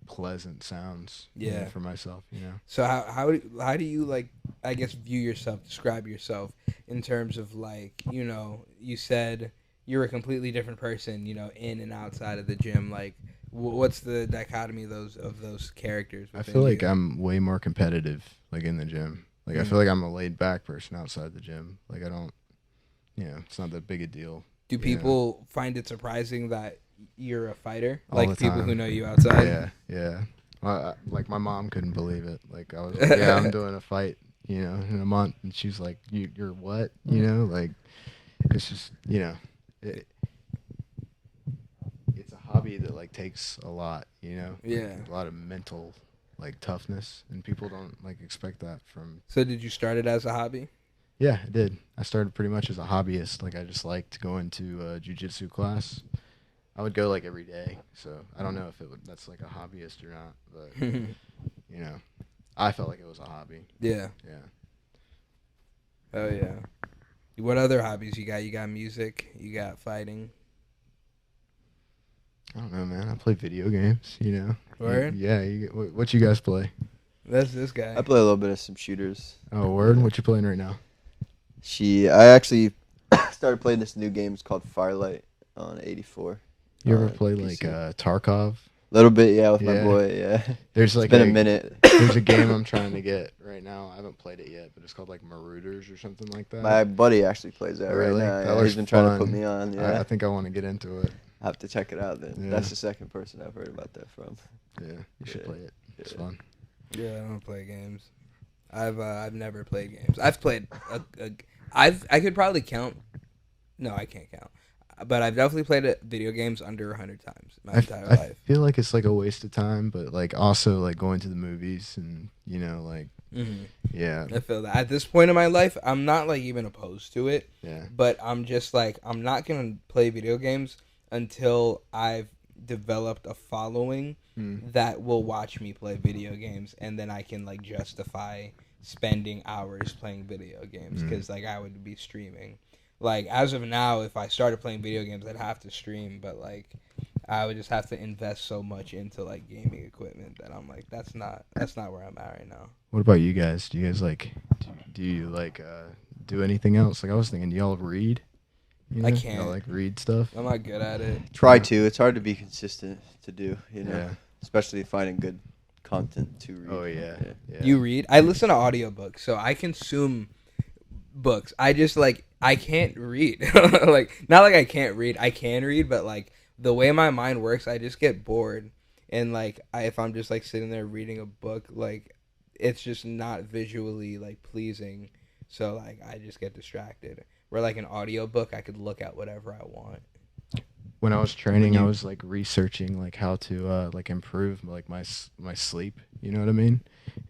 pleasant sounds. Yeah. For myself. So how do you like I guess describe yourself in terms of like you said you're a completely different person in and outside of the gym, like what's the dichotomy of those characters? I feel like I'm way more competitive like in the gym. Like I feel like I'm a laid back person outside the gym. Like I don't, it's not that big a deal. Do people find it surprising that you're a fighter? All Like the people time. who know you outside? Yeah. Like my mom couldn't believe it. Like I was like, yeah, I'm doing a fight, in a month, and she's like, you're what? Like it's just, it's a hobby that like takes a lot, Yeah. a lot of mental like toughness, and people don't like expect that from. So did you start it as a hobby? Yeah, I did. I started pretty much as a hobbyist. Like I just liked going to a jiu-jitsu class. I would go like every day. So I don't know if that's like a hobbyist or not, but you know, I felt like it was a hobby. Yeah. Yeah. Oh yeah. What other hobbies you got? You got music. You got fighting. I don't know, man. I play video games. You know. Word? Yeah. What you guys play? That's this guy. I play a little bit of some shooters. Oh, word. What you playing right now? I actually started playing this new game. It's called Firelight on 84. You ever play PC. like Tarkov? Little bit, yeah, with my Yeah. boy, yeah. There's like It's been a minute. There's a game I'm trying to get right now. I haven't played it yet, but it's called like Marauders or something like that. My buddy actually plays that right Really? now. That Yeah. looks He's been trying to put fun. me on. Yeah, I think I want to get into it. I have to check it out then. Yeah. That's the second person I've heard about that from. Yeah, you should Yeah. play it. It's Yeah. fun. Yeah, I don't play games. I've never played games. I've played I could probably count. No, I can't count. But I've definitely played video games under 100 times my entire I life. feel like it's like a waste of time, but like also like going to the movies and like yeah, I feel that at this point in my life, I'm not like even opposed to it. yeah. But I'm just like I'm not gonna play video games until I've developed a following that will watch me play video games, and then I can like justify spending hours playing video games because like I would be streaming. Like as of now, if I started playing video games, I'd have to stream, but like I would just have to invest so much into like gaming equipment that I'm like that's not where I'm at right now. What about you guys? Do you guys like do you like do anything else? Like I was thinking, do y'all read? You know? I can't. Y'all like read stuff? I'm not good at it. Try to. It's hard to be consistent to do, you know. Yeah. Especially finding good content to read. Oh yeah. Yeah. You read? I listen to audiobooks, so I consume books. I just like I can't read. Like not like I can't read. I can read, but like the way my mind works, I just get bored. And like if I'm just like sitting there reading a book, like it's just not visually like pleasing. So like I just get distracted. Where like an audiobook, I could look at whatever I want. When I was training, I was like researching like how to like improve like my sleep. You know what I mean?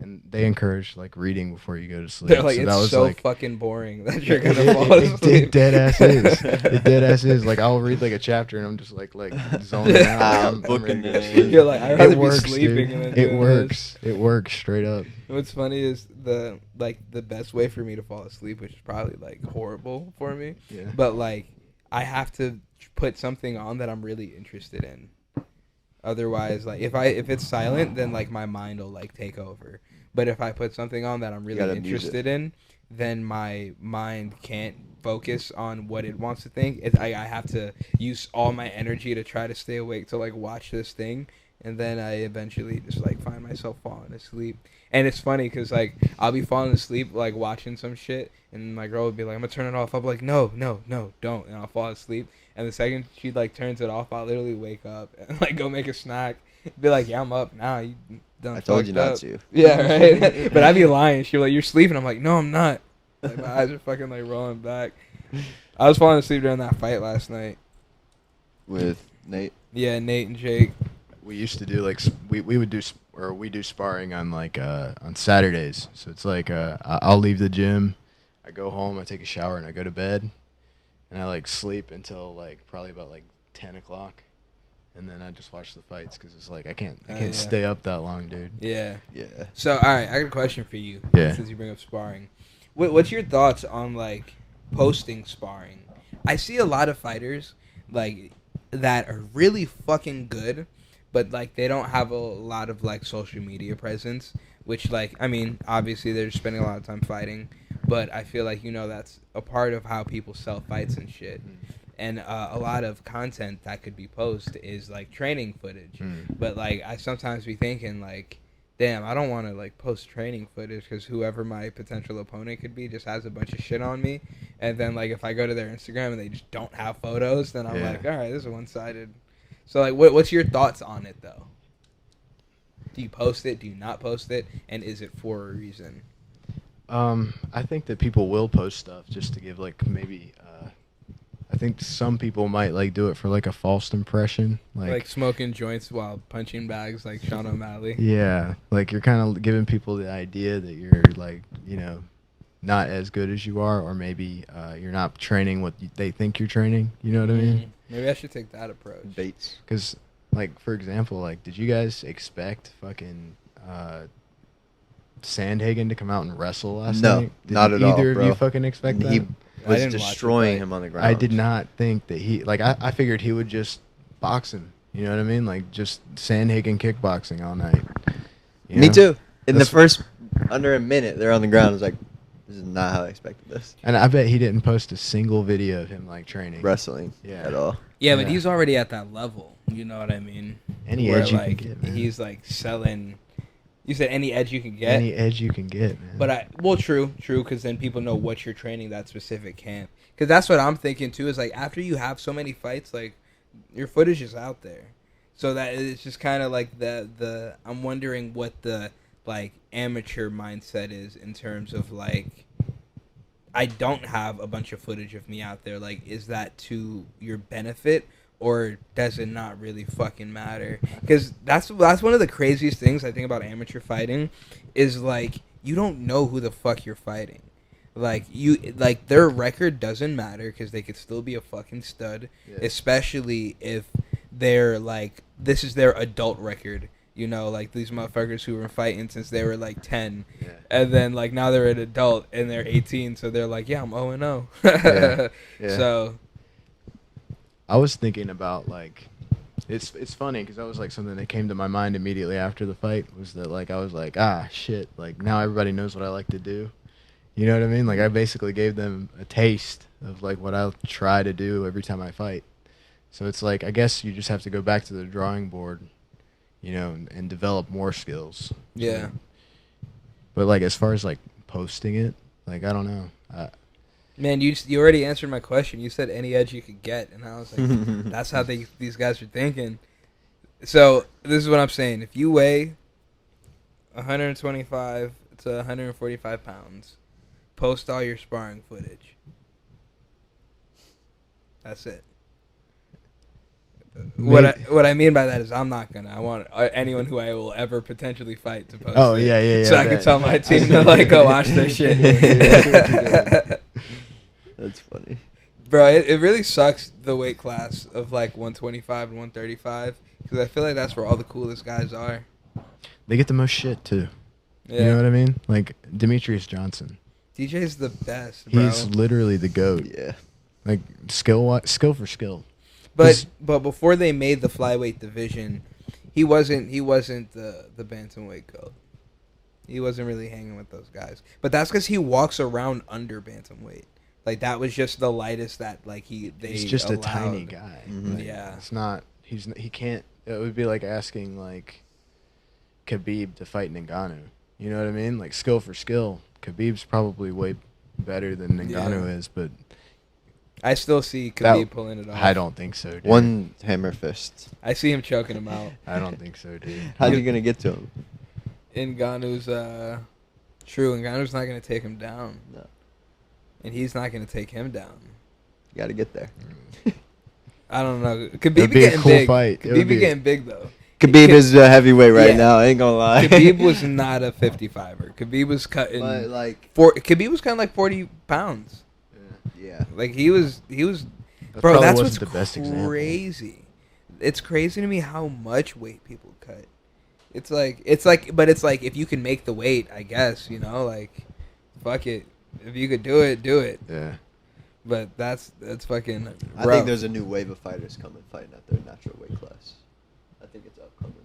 And they encourage like reading before you go to sleep. They're like so it's that was so like fucking boring that you're gonna fall asleep. it dead ass is. It dead ass is. Like I'll read like a chapter and I'm just like zoning out. I'm Booking ready to go to it. sleep. You're like I'd rather It works, be sleeping. dude. And then It doing works. It works straight up. This. What's funny is the best way for me to fall asleep, which is probably like horrible for me, Yeah. but like I have to put something on that I'm really interested in. Otherwise, like if it's silent, then like my mind will like take over. But if I put something on that I'm really gotta mute interested in, then my mind can't focus on what it wants to think. I have to use all my energy to try to stay awake to like watch this thing, and then I eventually just like find myself falling asleep. And it's funny because like I'll be falling asleep like watching some shit, and my girl would be like, "I'm gonna turn it off." I'll be like, "No, don't," and I'll fall asleep. And the second she like turns it off, I'll literally wake up and like go make a snack. Be like, "Yeah, I'm up now." You done I told you fucked not up. to. Yeah, right. But I'd be lying. She'd be like, "You're sleeping." I'm like, "No, I'm not." Like my eyes are fucking like rolling back. I was falling asleep during that fight last night. With Nate. Yeah, Nate and Jake. We used to do like we would do we do sparring on like on Saturdays. So it's like I'll leave the gym, I go home, I take a shower, and I go to bed, and I like sleep until like probably about like 10 o'clock, and then I just watch the fights because it's like I can't Yeah. stay up that long, dude. Yeah. Yeah. So, all right, I got a question for you. Yeah. Since you bring up sparring, what's your thoughts on like posting sparring? I see a lot of fighters like that are really fucking good, but like they don't have a lot of like social media presence. Which like I mean, obviously they're spending a lot of time fighting, but I feel like that's a part of how people sell fights and shit. And a lot of content that could be posted is like training footage. But like I sometimes be thinking like, damn, I don't want to like post training footage because whoever my potential opponent could be just has a bunch of shit on me. And then like if I go to their Instagram and they just don't have photos, then I'm Yeah. like, all right, this is one-sided. So like, what's your thoughts on it though? Do you post it? Do you not post it? And is it for a reason? I think that people will post stuff just to give like maybe I think some people might like do it for like a false impression, Like smoking joints while punching bags like Sean O'Malley. yeah, like you're kind of giving people the idea that you're like not as good as you are, or maybe you're not training what they think you're training. You know what I mean? Maybe I should take that approach. Bates. Because, like, for example, like, did you guys expect fucking Sandhagen to come out and wrestle last No, night? Did not at all, either of bro. you fucking expect that? He I was didn't watch the destroying fight. him on the ground. I did not think that he, like, I figured he would just box him. You know what I mean? Like, just Sandhagen kickboxing all night. You Me know? too. In the That's- first under a minute, they're on the ground. I was like, this is not how I expected this. And I bet he didn't post a single video of him, like, training. Wrestling Yeah. at all. Yeah, but Yeah. he's already at that level. You know what I mean? Any Where, edge you like, can get, man. he's like selling. You said any edge you can get. Any edge you can get, man. But true, because then people know what you're training that specific camp. Because that's what I'm thinking too. Is like after you have so many fights, like your footage is out there, so that it's just kind of like the. I'm wondering what the like amateur mindset is in terms of like. I don't have a bunch of footage of me out there. Like, is that to your benefit? Or does it not really fucking matter? Because that's one of the craziest things I think about amateur fighting, is like you don't know who the fuck you're fighting. Like their record doesn't matter because they could still be a fucking stud, especially if they're like this is their adult record. You know, like these motherfuckers who were fighting since they were like 10, and then like now they're an adult and they're 18, so they're like, yeah, I'm 0-0. Yeah. So. I was thinking about, like, it's funny because that was like something that came to my mind immediately after the fight, was that, like, I was like, shit, like now everybody knows what I like to do. You know what I mean? Like, I basically gave them a taste of like what I'll try to do every time I fight. So it's like, I guess you just have to go back to the drawing board, you know, and develop more skills. Yeah. So, but like as far as like posting it, like I don't know. Man, you already answered my question. You said any edge you could get, and I was like, that's how these guys are thinking. So this is what I'm saying. If you weigh 125 to 145 pounds, post all your sparring footage. That's it. What I mean by that is I'm not gonna. I want anyone who I will ever potentially fight to post. Oh it, yeah. So I can tell my team to like go watch their shit. That's funny. Bro, it really sucks the weight class of like 125 and 135 because I feel like that's where all the coolest guys are. They get the most shit too. Yeah. You know what I mean? Like Demetrius Johnson. DJ's the best, bro. He's literally the GOAT. Yeah. Like skill for skill. But before they made the flyweight division, he wasn't the bantamweight GOAT. He wasn't really hanging with those guys. But that's because he walks around under bantamweight. Like that was just the lightest that like he's just allowed. a tiny guy. Mhm. Like, Yeah. it's not. He can't. It would be like asking like Khabib to fight Ngannou. You know what I mean? Like skill for skill, Khabib's probably way better than Ngannou is, but I still see Khabib pulling it off. I don't think so, dude. One hammer fist. I see him choking him out. I don't think so, dude. How's he gonna get to him? Ngannou's true. Ngannou's not gonna take him down. No. And he's not gonna take him down. You gotta get there. I don't know. It'd Khabib be a getting cool big. fight. It would Khabib be- getting big though. Khabib is a heavyweight right Yeah. now. I ain't gonna lie. Khabib was not a 55er. Khabib was cutting. But like, Khabib was cutting like 40 pounds. yeah. Like he was. That Bro, probably that's wasn't what's the best example. crazy. It's crazy to me how much weight people cut. But it's like if you can make the weight, I guess, you know, like, fuck it. If you could do it, do it. Yeah. But that's fucking. I think there's a new wave of fighters coming fighting at their natural weight class. I think it's upcoming.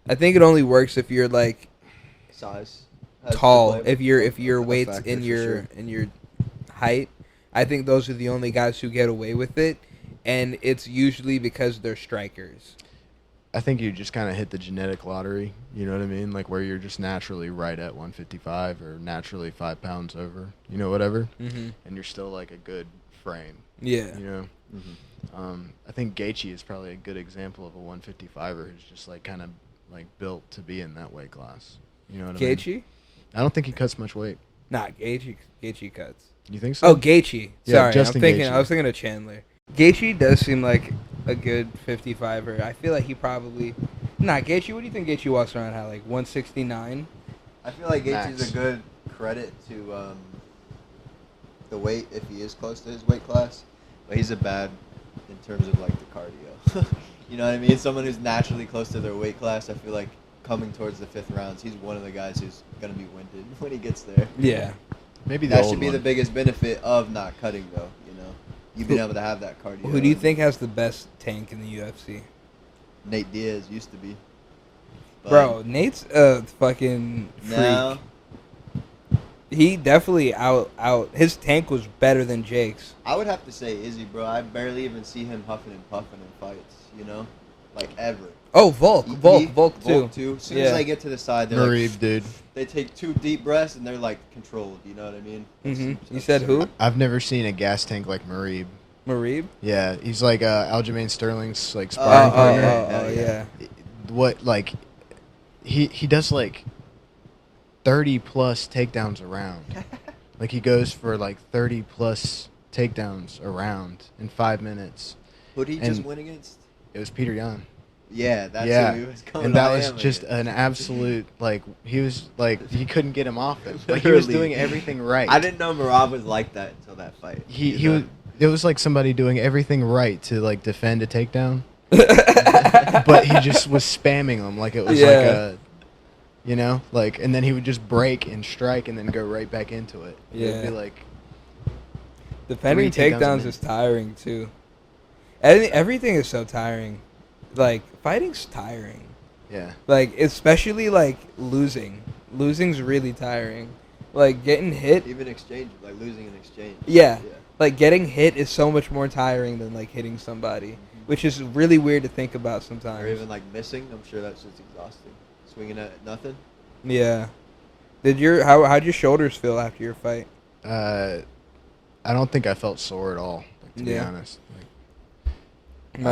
I think it only works if you're like Size. has to tall. play If your a weight's factor in for your sure. in your height, I think those are the only guys who get away with it, and it's usually because they're strikers. I think you just kind of hit the genetic lottery. You know what I mean? Like where you're just naturally right at 155 or naturally 5 pounds over. You know, whatever. Mm-hmm. And you're still like a good frame. Yeah. You know. Mhm. I think Gaethje is probably a good example of a 155er who's just like kind of like built to be in that weight class. You know what I mean? Gaethje? I don't think he cuts much weight. Nah, Gaethje cuts. You think so? Oh, Gaethje. Yeah, Sorry, Justin I Gaethje. was thinking of Chandler. Gaethje does seem like a good 55er. I feel like he probably. Nah, Gaethje. What do you think Gaethje walks around at? Like 169? I feel like Max. Gaethje's a good credit to the weight if he is close to his weight class, but he's a bad in terms of like the cardio. You know what I mean? Someone who's naturally close to their weight class, I feel like coming towards the 5th rounds, he's one of the guys who's gonna be winded when he gets there. Yeah. Maybe the That old should be one. the biggest benefit of not cutting, though. You know, you being able to have that cardio. Who do you think has the best tank in the UFC? Nate Diaz used to be. But Bro, Nate's a fucking freak. now, He definitely out. His tank was better than Jake's. I would have to say Izzy, bro. I barely even see him huffing and puffing in fights. You know, like ever. Oh, Volk too. As soon as I get to the side, they're Marib, like, dude. they take 2 deep breaths and they're like controlled. You know what I mean? Mm-hmm. You said who? I've never seen a gas tank like Marib. Marib? Yeah, he's like Aljamain Sterling's like Oh, sparring oh, partner. oh, yeah. What like he does like 30 plus takedowns around. Like he goes for like 30 plus takedowns around in 5 minutes. Who did he And just win against? It was Peter Yan. Yeah, that's Yeah, who he was coming and that on was him just against. an absolute like he was like he couldn't get him off him. Like he was Literally. doing everything right. I didn't know Marab was like that until that fight. He was. It was like somebody doing everything right to like defend a takedown, but he just was spamming them like it was like a, you know, like, and then he would just break and strike and then go right back into it. It'd be Yeah. like Defending 3 takedowns a takedowns minute. is tiring too. Everything is so tiring. Like fighting's tiring. yeah. Like especially like losing. Losing's really tiring. Like getting hit. Even exchange, like losing an exchange. Yeah. Like getting hit is so much more tiring than like hitting somebody, which is really weird to think about sometimes. Or even like missing. I'm sure that's just exhausting. Swinging at nothing. Yeah. How'd your shoulders feel after your fight? I don't think I felt sore at all. Like, to be honest. Like,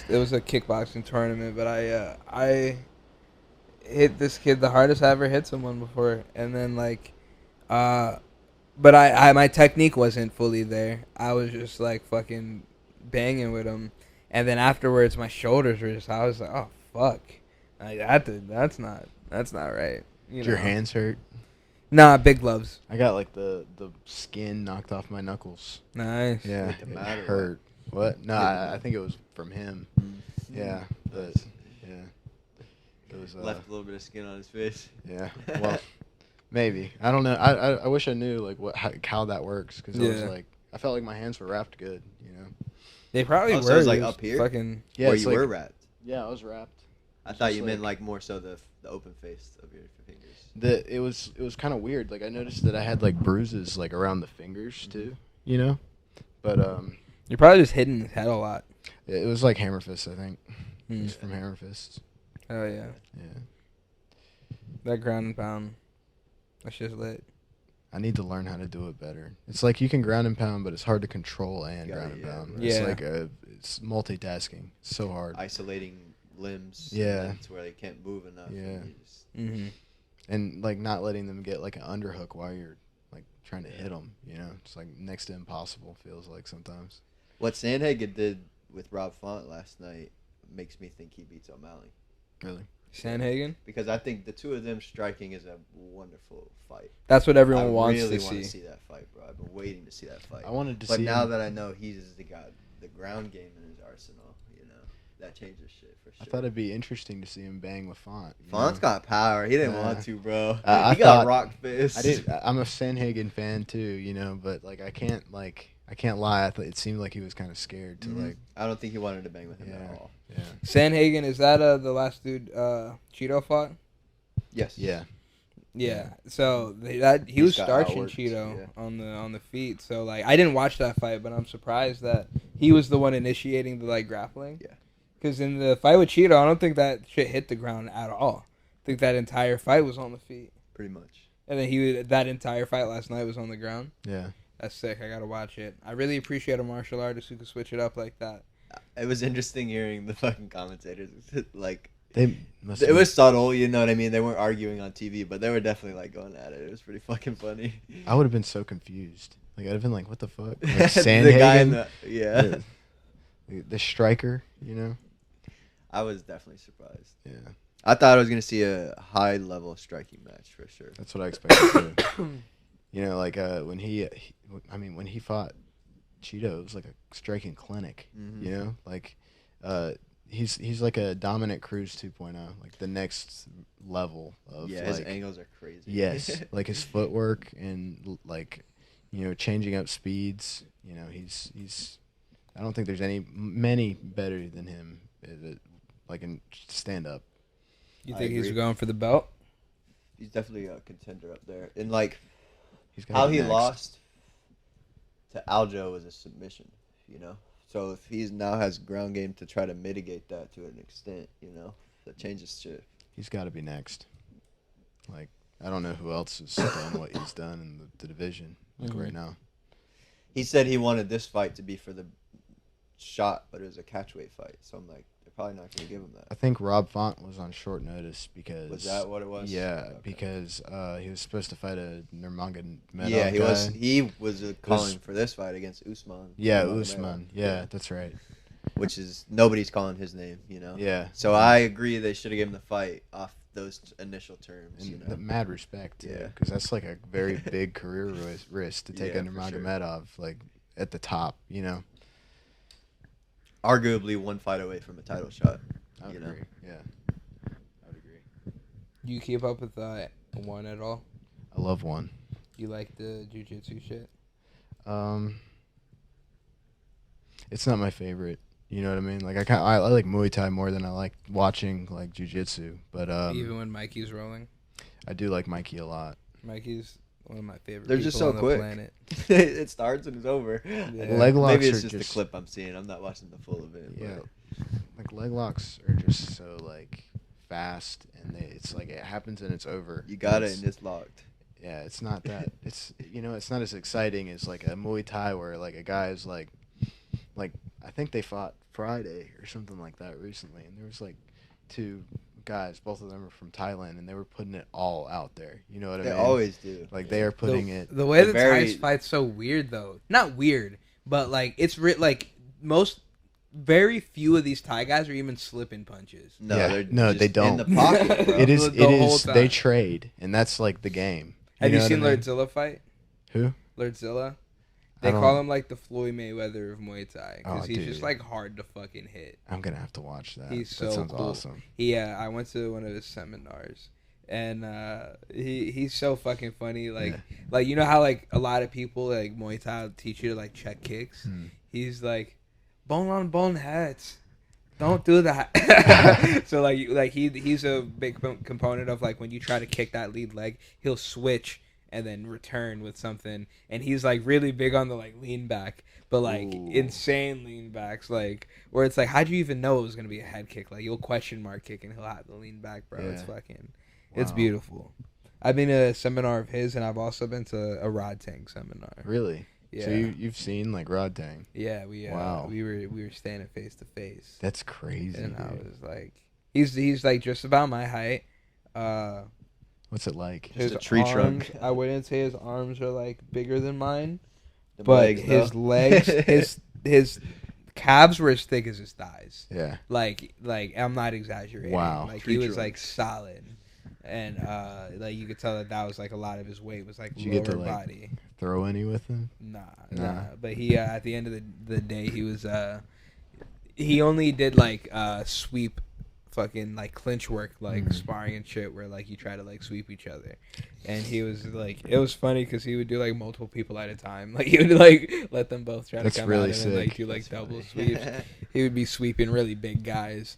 It was a kickboxing tournament, but I hit this kid the hardest I ever hit someone before, and then like, but I my technique wasn't fully there. I was just like fucking banging with him, and then afterwards my shoulders were just. I was like, oh fuck, like that's not right. You did your know? hands hurt? Nah, big gloves. I got like the skin knocked off my knuckles. Nice. Yeah, Did it it matter? hurt. What? No, I think it was from him. Mm-hmm. Yeah, but yeah, it was. Left a little bit of skin on his face. Yeah. Well, maybe. I don't know. I wish I knew like how that works because I was Yeah. like I felt like my hands were wrapped good. You know. They probably Oh, were. so it was, like, just up here? Fucking. Yeah. Where it's you like- were wrapped. Yeah, I was wrapped. I thought just you meant like- like more so the open face of your fingers. It was kind of weird. Like I noticed that I had like bruises like around the fingers too. You know. But You're probably just hitting his head a lot. it was like hammer fists. I think. It Hmm. was from hammer fists. Oh yeah. Yeah. That ground and pound. That's just lit. I need to learn how to do it better. It's like you can ground and pound, but it's hard to control and Yeah, ground and yeah, pound. right. It's Yeah. like it's multitasking. It's so hard. Isolating limbs. Yeah. To where they can't move enough. Yeah. and you just- Mm-hmm. And like not letting them get like an underhook while you're like trying to hit them. You know, it's like next to impossible. Feels like sometimes. What Sandhagen did with Rob Font last night makes me think he beats O'Malley. Really. Sandhagen. Because I think the two of them striking is a wonderful fight. That's what everyone I wants really to want see. to see that fight, bro. I've been waiting to see that fight. I wanted to But see. now him- that I know he's got the ground game in his arsenal, you know, that changes shit for sure. I thought it'd be interesting to see him bang with Font. you Font's know? got power. He didn't Nah. want to, bro. I He got thought- rock fist. I did. I'm a Sandhagen fan too, you know, but like I can't lie. I thought it seemed like he was kind of scared to Mhm. like. I don't think he wanted to bang with him Yeah. at all. Yeah. Sandhagen, is that the last dude Cheeto fought? Yes. Yeah. Yeah. So he was got starching outworked, Cheeto yeah. on the feet. So like I didn't watch that fight, but I'm surprised that he was the one initiating the like grappling. Yeah. Because in the fight with Cheeto, I don't think that shit hit the ground at all. I think that entire fight was on the feet. Pretty much. And then that entire fight last night was on the ground. Yeah. That's sick. I gotta watch it. I really appreciate a martial artist who can switch it up like that. It was interesting hearing the fucking commentators. Like, They must. it was subtle, you know what I mean? They weren't arguing on TV, but they were definitely like going at it. It was pretty fucking funny. I would have been so confused. Like I'd have been like, "What the fuck?" Like, The guy in Sandhagen, yeah. the striker. You know. I was definitely surprised. Yeah. I thought I was gonna see a high level striking match for sure. That's what I expected too. You know, like when when he fought Cheeto, it was like a striking clinic. Mhm. You know, like uh, he's like a Dominic Cruz 2.0, like the next level of Yeah, his angles are crazy. yes, like his footwork and like changing up speeds. You know, he's I don't think there's many better than him, like in stand up. You I think he's agree. going for the belt? He's definitely a contender up there. And like He's got how he lost to Aljo was a submission, you know. So if he's now has ground game to try to mitigate that to an extent, you know, that changes shit. He's got to be next. Like I don't know who else has done what he's done in the division right now. He said he wanted this fight to be for the shot, but it was a catchweight fight. So I'm like, they're probably not going to give him that. I think Rob Font was on short notice because Was that what it was? Yeah, Okay. because he was supposed to fight a Nurmagomedov Yeah, he guy. was. He was calling for this fight against Usman. Yeah, Nurmagomedov. Usman. Yeah, that's right. Which is nobody's calling his name, you know. Yeah. So I agree they should have given the fight off those initial terms. And you know? mad respect, too, Yeah. because that's like a very big career risk to take Yeah, a for sure. Nurmagomedov like at the top, you know. Arguably one fight away from a title shot. I would You know? agree. Yeah, I would agree. Do you keep up with one at all? I love one. You like the jiu-jitsu shit? It's not my favorite. You know what I mean? Like I like Muay Thai more than I like watching like jiu-jitsu. But Even when Mikey's rolling? I do like Mikey a lot. Mikey's one of my favorite They're people just so on the quick. planet. It starts and it's over. Leg locks Maybe it's are just the clip I'm seeing. I'm not watching the full of it. Yeah, But like leg locks are just so like fast, and it's like it happens and it's over. you got it It's- and it's locked. Yeah, it's not that. It's it's not as exciting as like a Muay Thai where like a guy is like I think they fought Friday or something like that recently, and there was like two guys, both of them are from Thailand, and they were putting it all out there. You know what I They mean? always do. Like they are putting it. The way the the very- Thais fight's so weird, though. Not weird, but like it's like very few of these Thai guys are even slipping punches. No, Yeah, they're no, just they don't. in the pocket, bro. It is. The whole time. They trade, and that's like the game. Have you know what seen I mean? Lordzilla fight? Who? Lordzilla? I They don't- call him like the Floyd Mayweather of Muay Thai because Oh, he's dude. just like hard to fucking hit. I'm gonna have to watch that. He's that so sounds cool. awesome. I went to one of his seminars, and he's so fucking funny. Like Yeah. like you know how like a lot of people like Muay Thai teach you to like check kicks. Hmm. He's like bone on bone heads. Don't do that. So like he's a big component of like when you try to kick that lead leg, he'll switch and then return with something, and he's like really big on the like lean back, but like Ooh. insane lean backs, like where it's like how'd you even know it was gonna be a head kick? Like you'll question mark kick and he'll have the lean back, bro. It's Yeah. fucking it's Wow. beautiful. I've been to a seminar of his, and I've also been to a Rod Tank seminar. Really? Yeah. So you've seen like Rod Tang? Yeah, we Wow. we were standing face to face. That's crazy. And I dude. was like, he's like just about my height. What's it like? Just His a tree arms, trunk. I wouldn't say his arms are like bigger than mine, The but legs, his though. legs, his calves were as thick as his thighs. Yeah. Like I'm not exaggerating. Wow. Like Tree he was trunk. like solid, and like you could tell that was like a lot of his weight was like Did you lower get to, like, body. Throw any with him? Nah. But he at the end of the day he was he only did like sweep fucking like clinch work, like sparring and shit, where like you try to like sweep each other, and he was like, it was funny because he would do like multiple people at a time, like he would like let them both try That's to come really out and then, like sick. do like That's double funny. sweeps. He would be sweeping really big guys.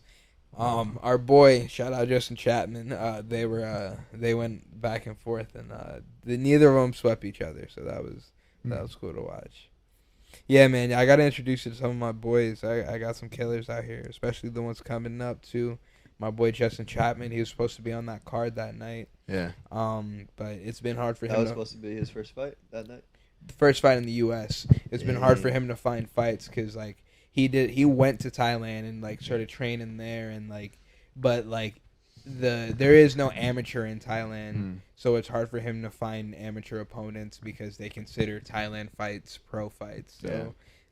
Our boy, shout out Justin Chapman. They went back and forth, and neither of them swept each other, so that was cool to watch. Yeah, man, I gotta introduce you to some of my boys. I got some killers out here, especially the ones coming up too. My boy Justin Chapman, he was supposed to be on that card that night. Yeah. But it's been hard for That him. was supposed to be his first fight that night. The first fight in the U.S. It's been hard for Dang. him to find fights because like he went to Thailand and like started training there and like, but like there is no amateur in Thailand, so it's hard for him to find amateur opponents because they consider Thailand fights pro fights. So Yeah.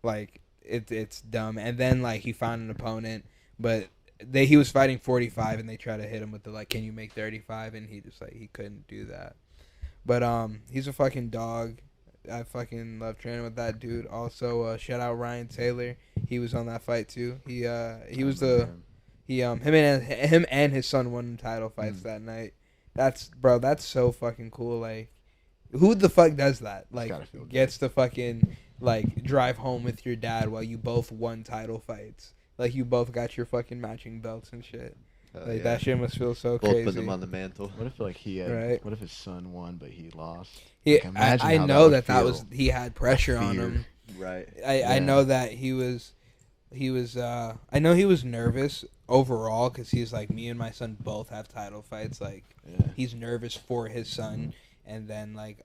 like it's dumb. And then like he found an opponent, but he was fighting 45 and they tried to hit him with the like, can you make 35? And he just like he couldn't do that. But he's a fucking dog. I fucking love training with that dude. Also, shout out Ryan Taylor. He was on that fight too. He was the him and his son won title fights that night. That's so fucking cool. Like, who the fuck does that? Like, gets to fucking like drive home with your dad while you both won title fights. Like, you both got your fucking matching belts and shit. Like, that shit must feel so Both crazy. put them on the mantle. What if like he had? Right. What if his son won but he lost? I know that was he had pressure on him. Right. I know that he was I know he was nervous overall because he's like, me and my son both have title fights. Like, he's nervous for his son and then like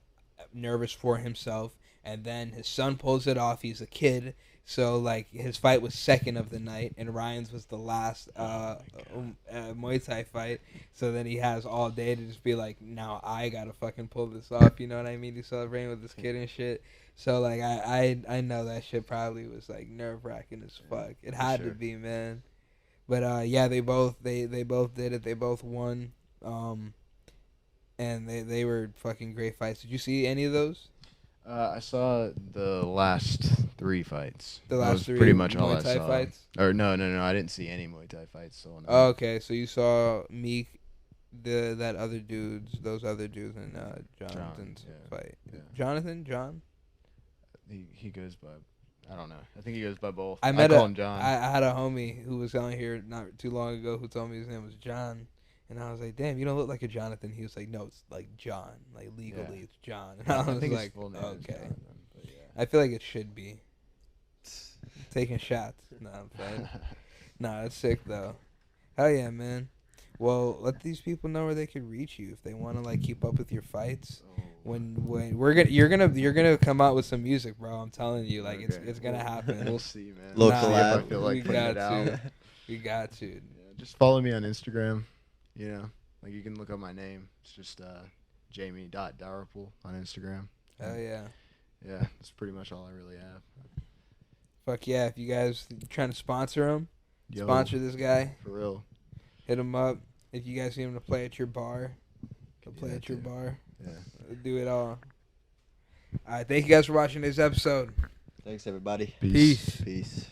nervous for himself, and then his son pulls it off. He's a kid. So, like, his fight was second of the night, and Ryan's was the last Muay Thai fight. So then he has all day to just be like, now I gotta fucking pull this off, you know what I mean? He's celebrating with this kid and shit. So, like, I know that shit probably was, like, nerve-wracking as fuck. It had to be, man. But, yeah, they both did it. They both won. And they were fucking great fights. Did you see any of those? I saw the last 3 fights. The last 3 pretty much all Muay I Thai saw. fights? Or no, I didn't see any Muay Thai fights. So Oh, okay, so you saw Meek, those other dudes, in Jonathan's fight. Yeah. John? He goes by, I don't know. I think he goes by both. I call him John. I had a homie who was on here not too long ago who told me his name was John. And I was like, damn, you don't look like a Jonathan. He was like, no, it's like John. Like, legally, it's John. And I was think like, his full name is Jonathan, but yeah. I feel like it should be. Taking shots. No, I'm playing. Nah, that's sick, though. Hell yeah, man. Well, let these people know where they can reach you if they want to, like, keep up with your fights. When you're gonna come out with some music, bro. I'm telling you, like, it's gonna happen. We'll see, man. Local If I lab. feel like putting it out. We got to. Yeah, just follow me on Instagram. You know, like, you can look up my name. It's just Jamie.Darlymple on Instagram. Hell yeah. Yeah, that's pretty much all I really have. Fuck yeah! If you guys trying to sponsor him, sponsor this guy. For real. Hit him up. If you guys need him to play at your bar, he'll play at your bar. Yeah. Do it all. All right. Thank you guys for watching this episode. Thanks, everybody. Peace. Peace.